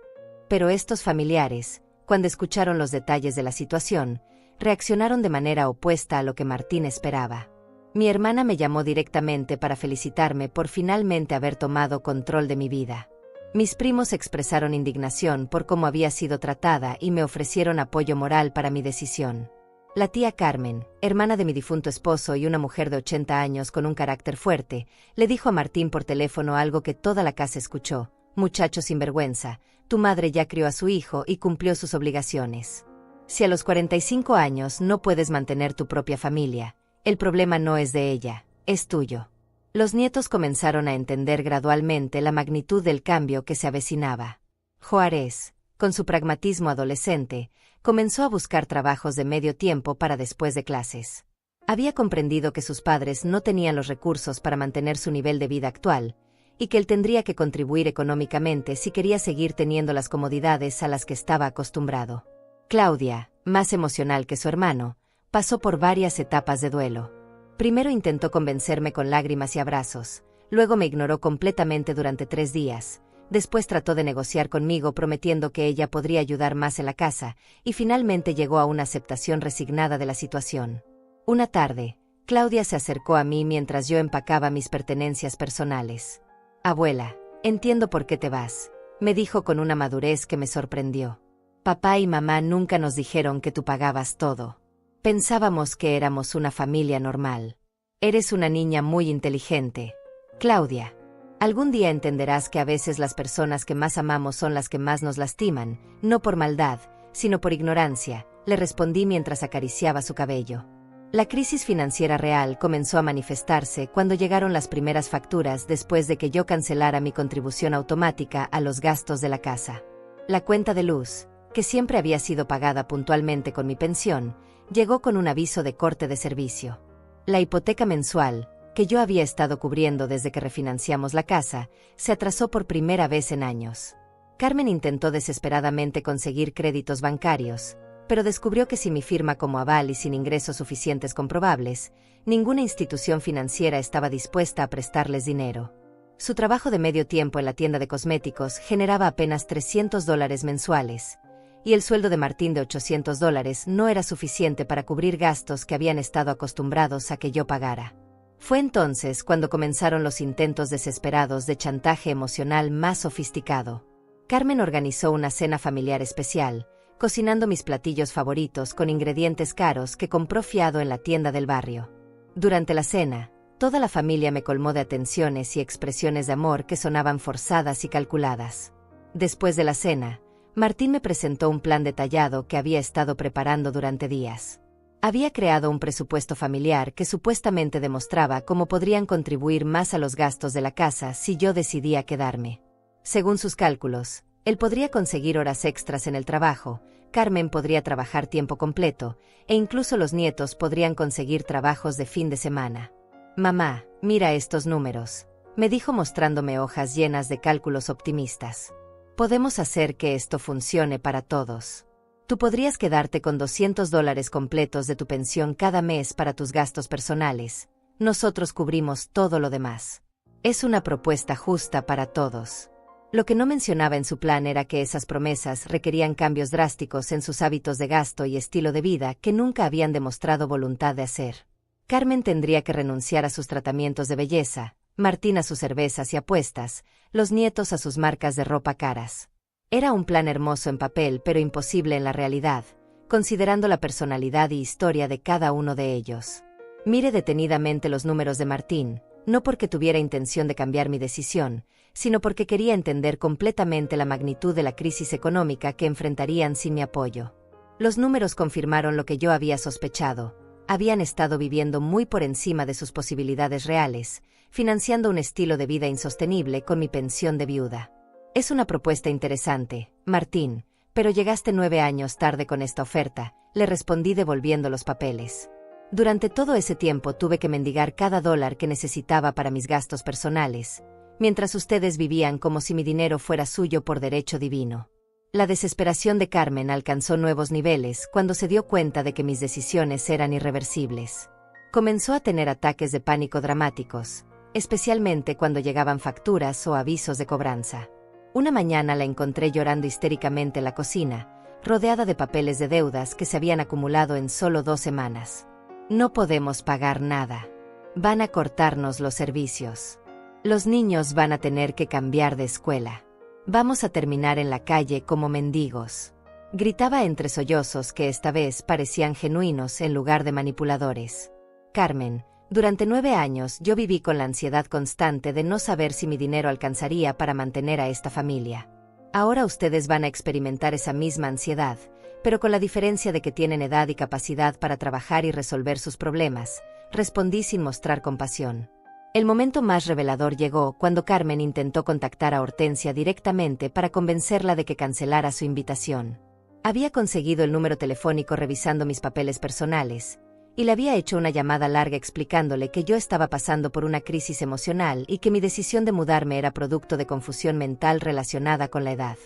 Pero estos familiares, cuando escucharon los detalles de la situación, reaccionaron de manera opuesta a lo que Martín esperaba. Mi hermana me llamó directamente para felicitarme por finalmente haber tomado control de mi vida. Mis primos expresaron indignación por cómo había sido tratada y me ofrecieron apoyo moral para mi decisión. La tía Carmen, hermana de mi difunto esposo y una mujer de 80 años con un carácter fuerte, le dijo a Martín por teléfono algo que toda la casa escuchó: «Muchacho sinvergüenza, tu madre ya crió a su hijo y cumplió sus obligaciones. Si a los 45 años no puedes mantener tu propia familia, el problema no es de ella, es tuyo». Los nietos comenzaron a entender gradualmente la magnitud del cambio que se avecinaba. Juárez, con su pragmatismo adolescente, comenzó a buscar trabajos de medio tiempo para después de clases. Había comprendido que sus padres no tenían los recursos para mantener su nivel de vida actual, y que él tendría que contribuir económicamente si quería seguir teniendo las comodidades a las que estaba acostumbrado. Claudia, más emocional que su hermano, pasó por varias etapas de duelo. Primero intentó convencerme con lágrimas y abrazos, luego me ignoró completamente durante 3 días, después trató de negociar conmigo prometiendo que ella podría ayudar más en la casa, y finalmente llegó a una aceptación resignada de la situación. Una tarde, Claudia se acercó a mí mientras yo empacaba mis pertenencias personales. «Abuela, entiendo por qué te vas», me dijo con una madurez que me sorprendió. «Papá y mamá nunca nos dijeron que tú pagabas todo. Pensábamos que éramos una familia normal. Eres una niña muy inteligente, Claudia. Algún día entenderás que a veces las personas que más amamos son las que más nos lastiman, no por maldad, sino por ignorancia», le respondí mientras acariciaba su cabello. La crisis financiera real comenzó a manifestarse cuando llegaron las primeras facturas después de que yo cancelara mi contribución automática a los gastos de la casa. La cuenta de luz, que siempre había sido pagada puntualmente con mi pensión, llegó con un aviso de corte de servicio. La hipoteca mensual, que yo había estado cubriendo desde que refinanciamos la casa, se atrasó por primera vez en años. Carmen intentó desesperadamente conseguir créditos bancarios, pero descubrió que sin mi firma como aval y sin ingresos suficientes comprobables, ninguna institución financiera estaba dispuesta a prestarles dinero. Su trabajo de medio tiempo en la tienda de cosméticos generaba apenas $300 mensuales, y el sueldo de Martín de $800 no era suficiente para cubrir gastos que habían estado acostumbrados a que yo pagara. Fue entonces cuando comenzaron los intentos desesperados de chantaje emocional más sofisticado. Carmen organizó una cena familiar especial, cocinando mis platillos favoritos con ingredientes caros que compró fiado en la tienda del barrio. Durante la cena, toda la familia me colmó de atenciones y expresiones de amor que sonaban forzadas y calculadas. Después de la cena, Martín me presentó un plan detallado que había estado preparando durante días. Había creado un presupuesto familiar que supuestamente demostraba cómo podrían contribuir más a los gastos de la casa si yo decidía quedarme. Según sus cálculos, él podría conseguir horas extras en el trabajo, Carmen podría trabajar tiempo completo, e incluso los nietos podrían conseguir trabajos de fin de semana. «Mamá, mira estos números», me dijo mostrándome hojas llenas de cálculos optimistas. «Podemos hacer que esto funcione para todos. Tú podrías quedarte con $200 completos de tu pensión cada mes para tus gastos personales. Nosotros cubrimos todo lo demás. Es una propuesta justa para todos». Lo que no mencionaba en su plan era que esas promesas requerían cambios drásticos en sus hábitos de gasto y estilo de vida que nunca habían demostrado voluntad de hacer. Carmen tendría que renunciar a sus tratamientos de belleza, Martín a sus cervezas y apuestas, los nietos a sus marcas de ropa caras. Era un plan hermoso en papel pero imposible en la realidad, considerando la personalidad y historia de cada uno de ellos. Mire detenidamente los números de Martín, no porque tuviera intención de cambiar mi decisión, sino porque quería entender completamente la magnitud de la crisis económica que enfrentarían sin mi apoyo. Los números confirmaron lo que yo había sospechado. Habían estado viviendo muy por encima de sus posibilidades reales, financiando un estilo de vida insostenible con mi pensión de viuda. «Es una propuesta interesante, Martín, pero llegaste 9 años tarde con esta oferta», le respondí devolviendo los papeles. Durante todo ese tiempo tuve que mendigar cada dólar que necesitaba para mis gastos personales, mientras ustedes vivían como si mi dinero fuera suyo por derecho divino. La desesperación de Carmen alcanzó nuevos niveles cuando se dio cuenta de que mis decisiones eran irreversibles. Comenzó a tener ataques de pánico dramáticos, especialmente cuando llegaban facturas o avisos de cobranza. Una mañana la encontré llorando histéricamente en la cocina, rodeada de papeles de deudas que se habían acumulado en solo 2 semanas. «No podemos pagar nada. Van a cortarnos los servicios. Los niños van a tener que cambiar de escuela. Vamos a terminar en la calle como mendigos», gritaba entre sollozos que esta vez parecían genuinos en lugar de manipuladores. «Carmen, durante 9 años yo viví con la ansiedad constante de no saber si mi dinero alcanzaría para mantener a esta familia. Ahora ustedes van a experimentar esa misma ansiedad, pero con la diferencia de que tienen edad y capacidad para trabajar y resolver sus problemas», respondí sin mostrar compasión. El momento más revelador llegó cuando Carmen intentó contactar a Hortensia directamente para convencerla de que cancelara su invitación. Había conseguido el número telefónico revisando mis papeles personales, y le había hecho una llamada larga explicándole que yo estaba pasando por una crisis emocional y que mi decisión de mudarme era producto de confusión mental relacionada con la edad.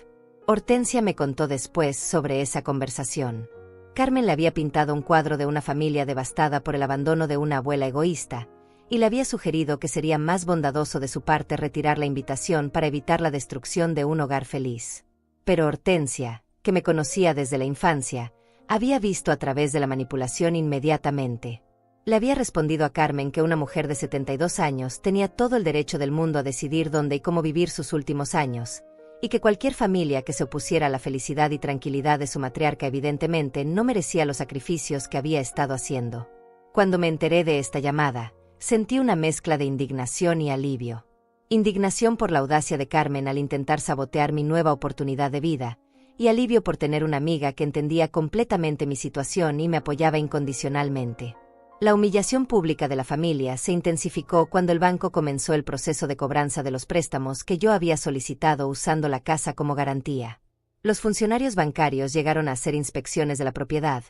Hortensia me contó después sobre esa conversación. Carmen le había pintado un cuadro de una familia devastada por el abandono de una abuela egoísta, y le había sugerido que sería más bondadoso de su parte retirar la invitación para evitar la destrucción de un hogar feliz. Pero Hortensia, que me conocía desde la infancia, había visto a través de la manipulación inmediatamente. Le había respondido a Carmen que una mujer de 72 años tenía todo el derecho del mundo a decidir dónde y cómo vivir sus últimos años, y que cualquier familia que se opusiera a la felicidad y tranquilidad de su matriarca evidentemente no merecía los sacrificios que había estado haciendo. Cuando me enteré de esta llamada, sentí una mezcla de indignación y alivio. Indignación por la audacia de Carmen al intentar sabotear mi nueva oportunidad de vida, y alivio por tener una amiga que entendía completamente mi situación y me apoyaba incondicionalmente. La humillación pública de la familia se intensificó cuando el banco comenzó el proceso de cobranza de los préstamos que yo había solicitado usando la casa como garantía. Los funcionarios bancarios llegaron a hacer inspecciones de la propiedad,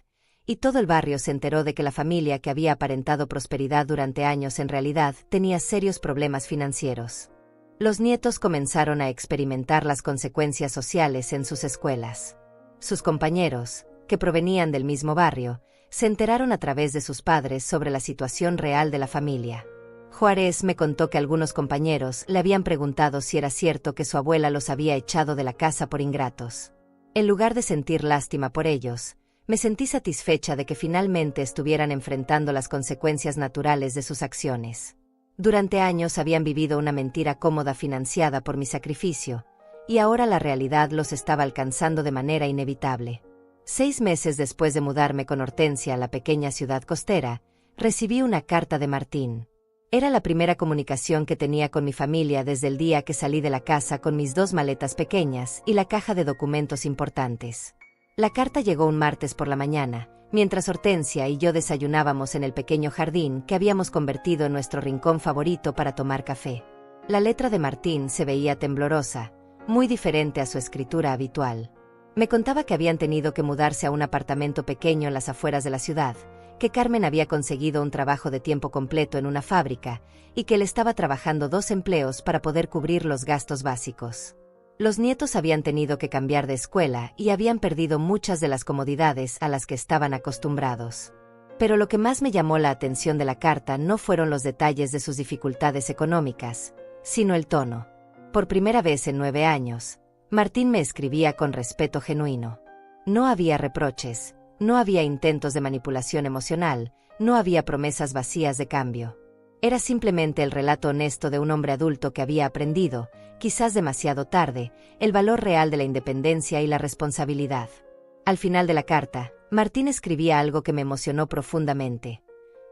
y todo el barrio se enteró de que la familia que había aparentado prosperidad durante años en realidad tenía serios problemas financieros. Los nietos comenzaron a experimentar las consecuencias sociales en sus escuelas. Sus compañeros, que provenían del mismo barrio, se enteraron a través de sus padres sobre la situación real de la familia. Juárez me contó que algunos compañeros le habían preguntado si era cierto que su abuela los había echado de la casa por ingratos. En lugar de sentir lástima por ellos, me sentí satisfecha de que finalmente estuvieran enfrentando las consecuencias naturales de sus acciones. Durante años habían vivido una mentira cómoda financiada por mi sacrificio, y ahora la realidad los estaba alcanzando de manera inevitable. 6 meses después de mudarme con Hortensia a la pequeña ciudad costera, recibí una carta de Martín. Era la primera comunicación que tenía con mi familia desde el día que salí de la casa con mis 2 maletas pequeñas y la caja de documentos importantes. La carta llegó un martes por la mañana, mientras Hortensia y yo desayunábamos en el pequeño jardín que habíamos convertido en nuestro rincón favorito para tomar café. La letra de Martín se veía temblorosa, muy diferente a su escritura habitual. Me contaba que habían tenido que mudarse a un apartamento pequeño en las afueras de la ciudad, que Carmen había conseguido un trabajo de tiempo completo en una fábrica, y que él estaba trabajando 2 empleos para poder cubrir los gastos básicos. Los nietos habían tenido que cambiar de escuela y habían perdido muchas de las comodidades a las que estaban acostumbrados. Pero lo que más me llamó la atención de la carta no fueron los detalles de sus dificultades económicas, sino el tono. Por primera vez en 9 años, Martín me escribía con respeto genuino. No había reproches, no había intentos de manipulación emocional, no había promesas vacías de cambio. Era simplemente el relato honesto de un hombre adulto que había aprendido, quizás demasiado tarde, el valor real de la independencia y la responsabilidad. Al final de la carta, Martín escribía algo que me emocionó profundamente.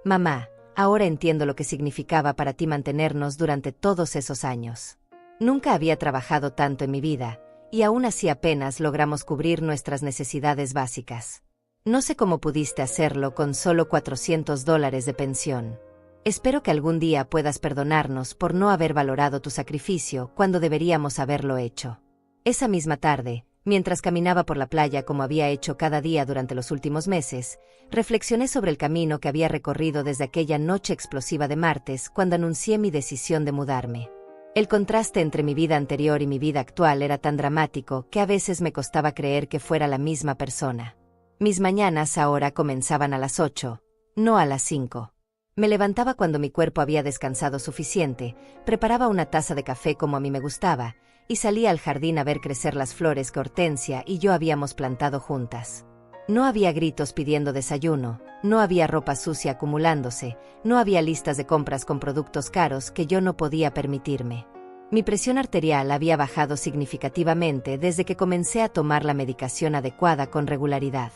Mamá, ahora entiendo lo que significaba para ti mantenernos durante todos esos años. Nunca había trabajado tanto en mi vida, y aún así apenas logramos cubrir nuestras necesidades básicas. No sé cómo pudiste hacerlo con solo $400 de pensión. Espero que algún día puedas perdonarnos por no haber valorado tu sacrificio cuando deberíamos haberlo hecho. Esa misma tarde, mientras caminaba por la playa como había hecho cada día durante los últimos meses, reflexioné sobre el camino que había recorrido desde aquella noche explosiva de martes cuando anuncié mi decisión de mudarme. El contraste entre mi vida anterior y mi vida actual era tan dramático que a veces me costaba creer que fuera la misma persona. Mis mañanas ahora comenzaban a las 8, no a las 5. Me levantaba cuando mi cuerpo había descansado suficiente, preparaba una taza de café como a mí me gustaba, y salía al jardín a ver crecer las flores que Hortensia y yo habíamos plantado juntas. No había gritos pidiendo desayuno, no había ropa sucia acumulándose, no había listas de compras con productos caros que yo no podía permitirme. Mi presión arterial había bajado significativamente desde que comencé a tomar la medicación adecuada con regularidad.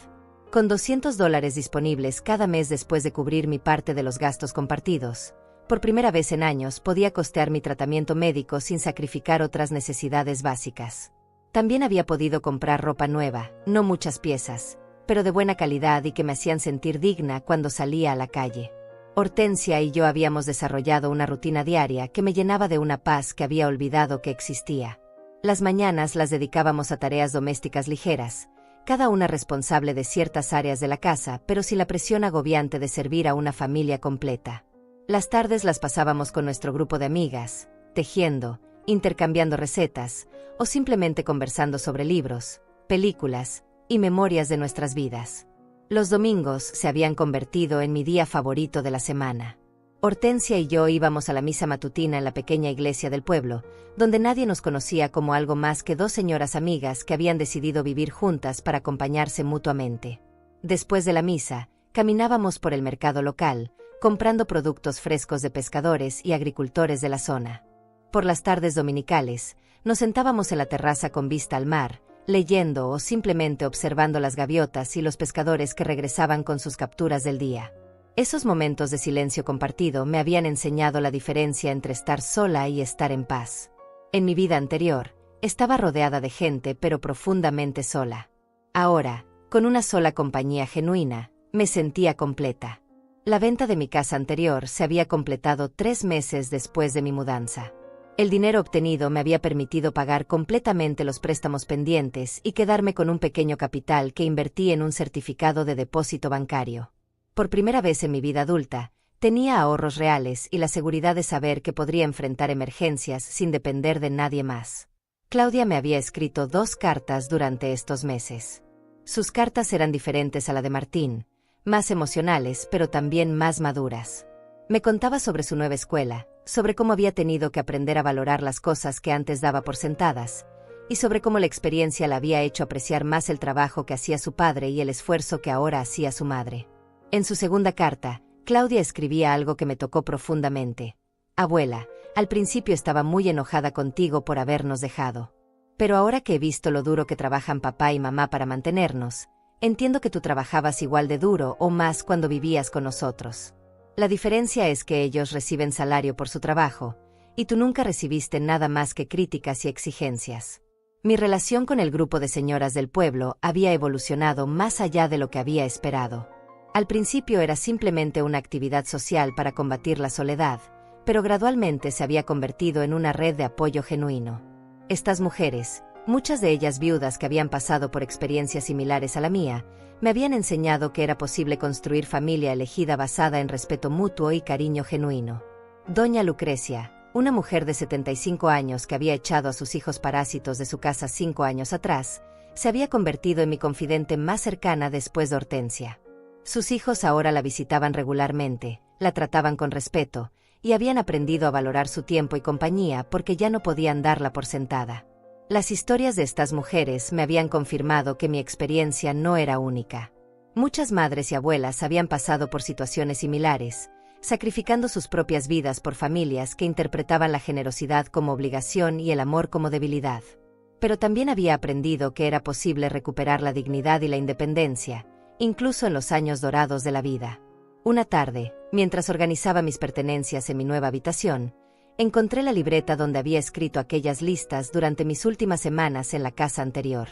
Con $200 disponibles cada mes después de cubrir mi parte de los gastos compartidos, por primera vez en años podía costear mi tratamiento médico sin sacrificar otras necesidades básicas. También había podido comprar ropa nueva, no muchas piezas, pero de buena calidad y que me hacían sentir digna cuando salía a la calle. Hortensia y yo habíamos desarrollado una rutina diaria que me llenaba de una paz que había olvidado que existía. Las mañanas las dedicábamos a tareas domésticas ligeras, cada una responsable de ciertas áreas de la casa, pero sin la presión agobiante de servir a una familia completa. Las tardes las pasábamos con nuestro grupo de amigas, tejiendo, intercambiando recetas, o simplemente conversando sobre libros, películas y memorias de nuestras vidas. Los domingos se habían convertido en mi día favorito de la semana. Hortensia y yo íbamos a la misa matutina en la pequeña iglesia del pueblo, donde nadie nos conocía como algo más que dos señoras amigas que habían decidido vivir juntas para acompañarse mutuamente. Después de la misa, caminábamos por el mercado local, comprando productos frescos de pescadores y agricultores de la zona. Por las tardes dominicales, nos sentábamos en la terraza con vista al mar, leyendo o simplemente observando las gaviotas y los pescadores que regresaban con sus capturas del día. Esos momentos de silencio compartido me habían enseñado la diferencia entre estar sola y estar en paz. En mi vida anterior, estaba rodeada de gente pero profundamente sola. Ahora, con una sola compañía genuina, me sentía completa. La venta de mi casa anterior se había completado 3 meses después de mi mudanza. El dinero obtenido me había permitido pagar completamente los préstamos pendientes y quedarme con un pequeño capital que invertí en un certificado de depósito bancario. Por primera vez en mi vida adulta, tenía ahorros reales y la seguridad de saber que podría enfrentar emergencias sin depender de nadie más. Claudia me había escrito 2 cartas durante estos meses. Sus cartas eran diferentes a la de Martín, más emocionales pero también más maduras. Me contaba sobre su nueva escuela, sobre cómo había tenido que aprender a valorar las cosas que antes daba por sentadas, y sobre cómo la experiencia la había hecho apreciar más el trabajo que hacía su padre y el esfuerzo que ahora hacía su madre. En su segunda carta, Claudia escribía algo que me tocó profundamente. Abuela, al principio estaba muy enojada contigo por habernos dejado. Pero ahora que he visto lo duro que trabajan papá y mamá para mantenernos, entiendo que tú trabajabas igual de duro o más cuando vivías con nosotros. La diferencia es que ellos reciben salario por su trabajo, y tú nunca recibiste nada más que críticas y exigencias. Mi relación con el grupo de señoras del pueblo había evolucionado más allá de lo que había esperado. Al principio era simplemente una actividad social para combatir la soledad, pero gradualmente se había convertido en una red de apoyo genuino. Estas mujeres, muchas de ellas viudas que habían pasado por experiencias similares a la mía, me habían enseñado que era posible construir familia elegida basada en respeto mutuo y cariño genuino. Doña Lucrecia, una mujer de 75 años que había echado a sus hijos parásitos de su casa 5 años atrás, se había convertido en mi confidente más cercana después de Hortensia. Sus hijos ahora la visitaban regularmente, la trataban con respeto, y habían aprendido a valorar su tiempo y compañía porque ya no podían darla por sentada. Las historias de estas mujeres me habían confirmado que mi experiencia no era única. Muchas madres y abuelas habían pasado por situaciones similares, sacrificando sus propias vidas por familias que interpretaban la generosidad como obligación y el amor como debilidad. Pero también había aprendido que era posible recuperar la dignidad y la independencia, incluso en los años dorados de la vida. Una tarde, mientras organizaba mis pertenencias en mi nueva habitación, encontré la libreta donde había escrito aquellas listas durante mis últimas semanas en la casa anterior.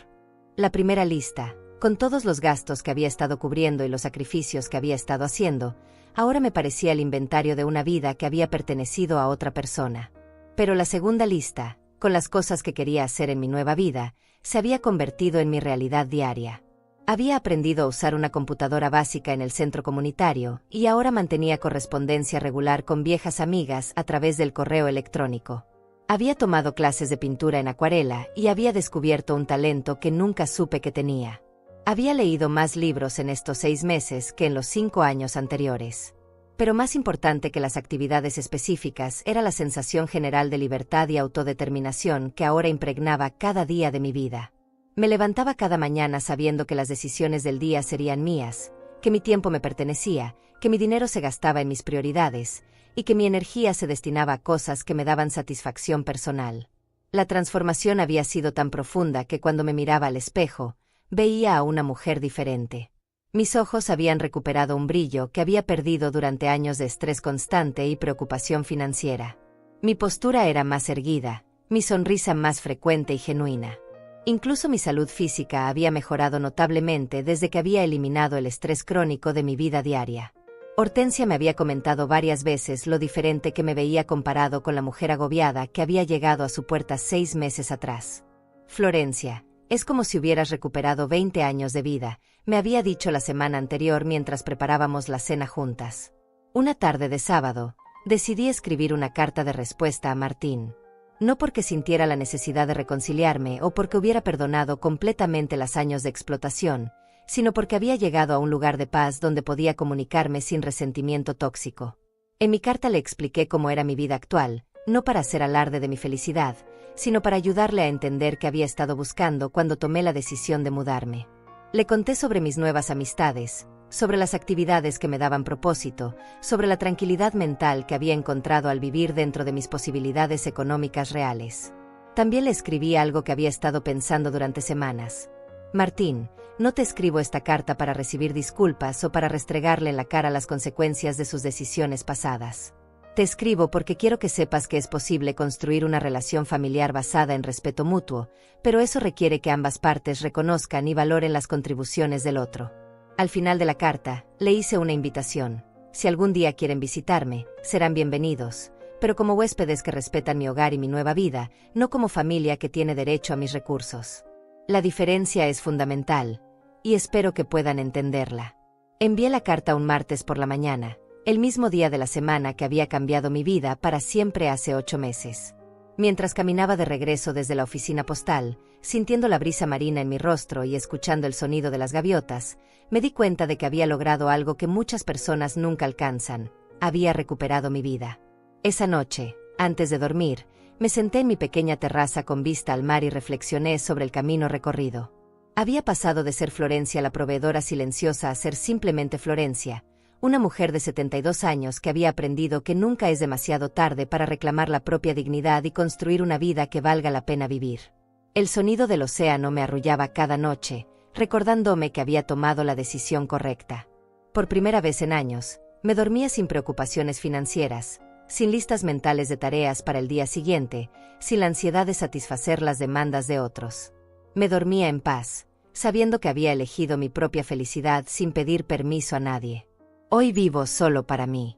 La primera lista, con todos los gastos que había estado cubriendo y los sacrificios que había estado haciendo, ahora me parecía el inventario de una vida que había pertenecido a otra persona. Pero la segunda lista, con las cosas que quería hacer en mi nueva vida, se había convertido en mi realidad diaria. Había aprendido a usar una computadora básica en el centro comunitario y ahora mantenía correspondencia regular con viejas amigas a través del correo electrónico. Había tomado clases de pintura en acuarela y había descubierto un talento que nunca supe que tenía. Había leído más libros en estos 6 meses que en los 5 años anteriores. Pero más importante que las actividades específicas era la sensación general de libertad y autodeterminación que ahora impregnaba cada día de mi vida. Me levantaba cada mañana sabiendo que las decisiones del día serían mías, que mi tiempo me pertenecía, que mi dinero se gastaba en mis prioridades, y que mi energía se destinaba a cosas que me daban satisfacción personal. La transformación había sido tan profunda que cuando me miraba al espejo, veía a una mujer diferente. Mis ojos habían recuperado un brillo que había perdido durante años de estrés constante y preocupación financiera. Mi postura era más erguida, mi sonrisa más frecuente y genuina. Incluso mi salud física había mejorado notablemente desde que había eliminado el estrés crónico de mi vida diaria. Hortensia me había comentado varias veces lo diferente que me veía comparado con la mujer agobiada que había llegado a su puerta 6 meses atrás. Florencia, Es como si hubieras recuperado 20 años de vida, me había dicho la semana anterior mientras preparábamos la cena juntas. Una tarde de sábado, decidí escribir una carta de respuesta a Martín. No porque sintiera la necesidad de reconciliarme o porque hubiera perdonado completamente los años de explotación, sino porque había llegado a un lugar de paz donde podía comunicarme sin resentimiento tóxico. En mi carta le expliqué cómo era mi vida actual, no para hacer alarde de mi felicidad, sino para ayudarle a entender qué había estado buscando cuando tomé la decisión de mudarme. Le conté sobre mis nuevas amistades, sobre las actividades que me daban propósito, sobre la tranquilidad mental que había encontrado al vivir dentro de mis posibilidades económicas reales. También le escribí algo que había estado pensando durante semanas. Martín, no te escribo esta carta para recibir disculpas o para restregarle en la cara las consecuencias de sus decisiones pasadas. Te escribo porque quiero que sepas que es posible construir una relación familiar basada en respeto mutuo, pero eso requiere que ambas partes reconozcan y valoren las contribuciones del otro. Al final de la carta, le hice una invitación. Si algún día quieren visitarme, serán bienvenidos, pero como huéspedes que respetan mi hogar y mi nueva vida, no como familia que tiene derecho a mis recursos. La diferencia es fundamental, y espero que puedan entenderla. Envié la carta un martes por la mañana, el mismo día de la semana que había cambiado mi vida para siempre hace 8 meses. Mientras caminaba de regreso desde la oficina postal, sintiendo la brisa marina en mi rostro y escuchando el sonido de las gaviotas, me di cuenta de que había logrado algo que muchas personas nunca alcanzan: había recuperado mi vida. Esa noche, antes de dormir, me senté en mi pequeña terraza con vista al mar y reflexioné sobre el camino recorrido. Había pasado de ser Florencia la proveedora silenciosa a ser simplemente Florencia, una mujer de 72 años que había aprendido que nunca es demasiado tarde para reclamar la propia dignidad y construir una vida que valga la pena vivir. El sonido del océano me arrullaba cada noche, recordándome que había tomado la decisión correcta. Por primera vez en años, me dormía sin preocupaciones financieras, sin listas mentales de tareas para el día siguiente, sin la ansiedad de satisfacer las demandas de otros. Me dormía en paz, sabiendo que había elegido mi propia felicidad sin pedir permiso a nadie. Hoy vivo solo para mí.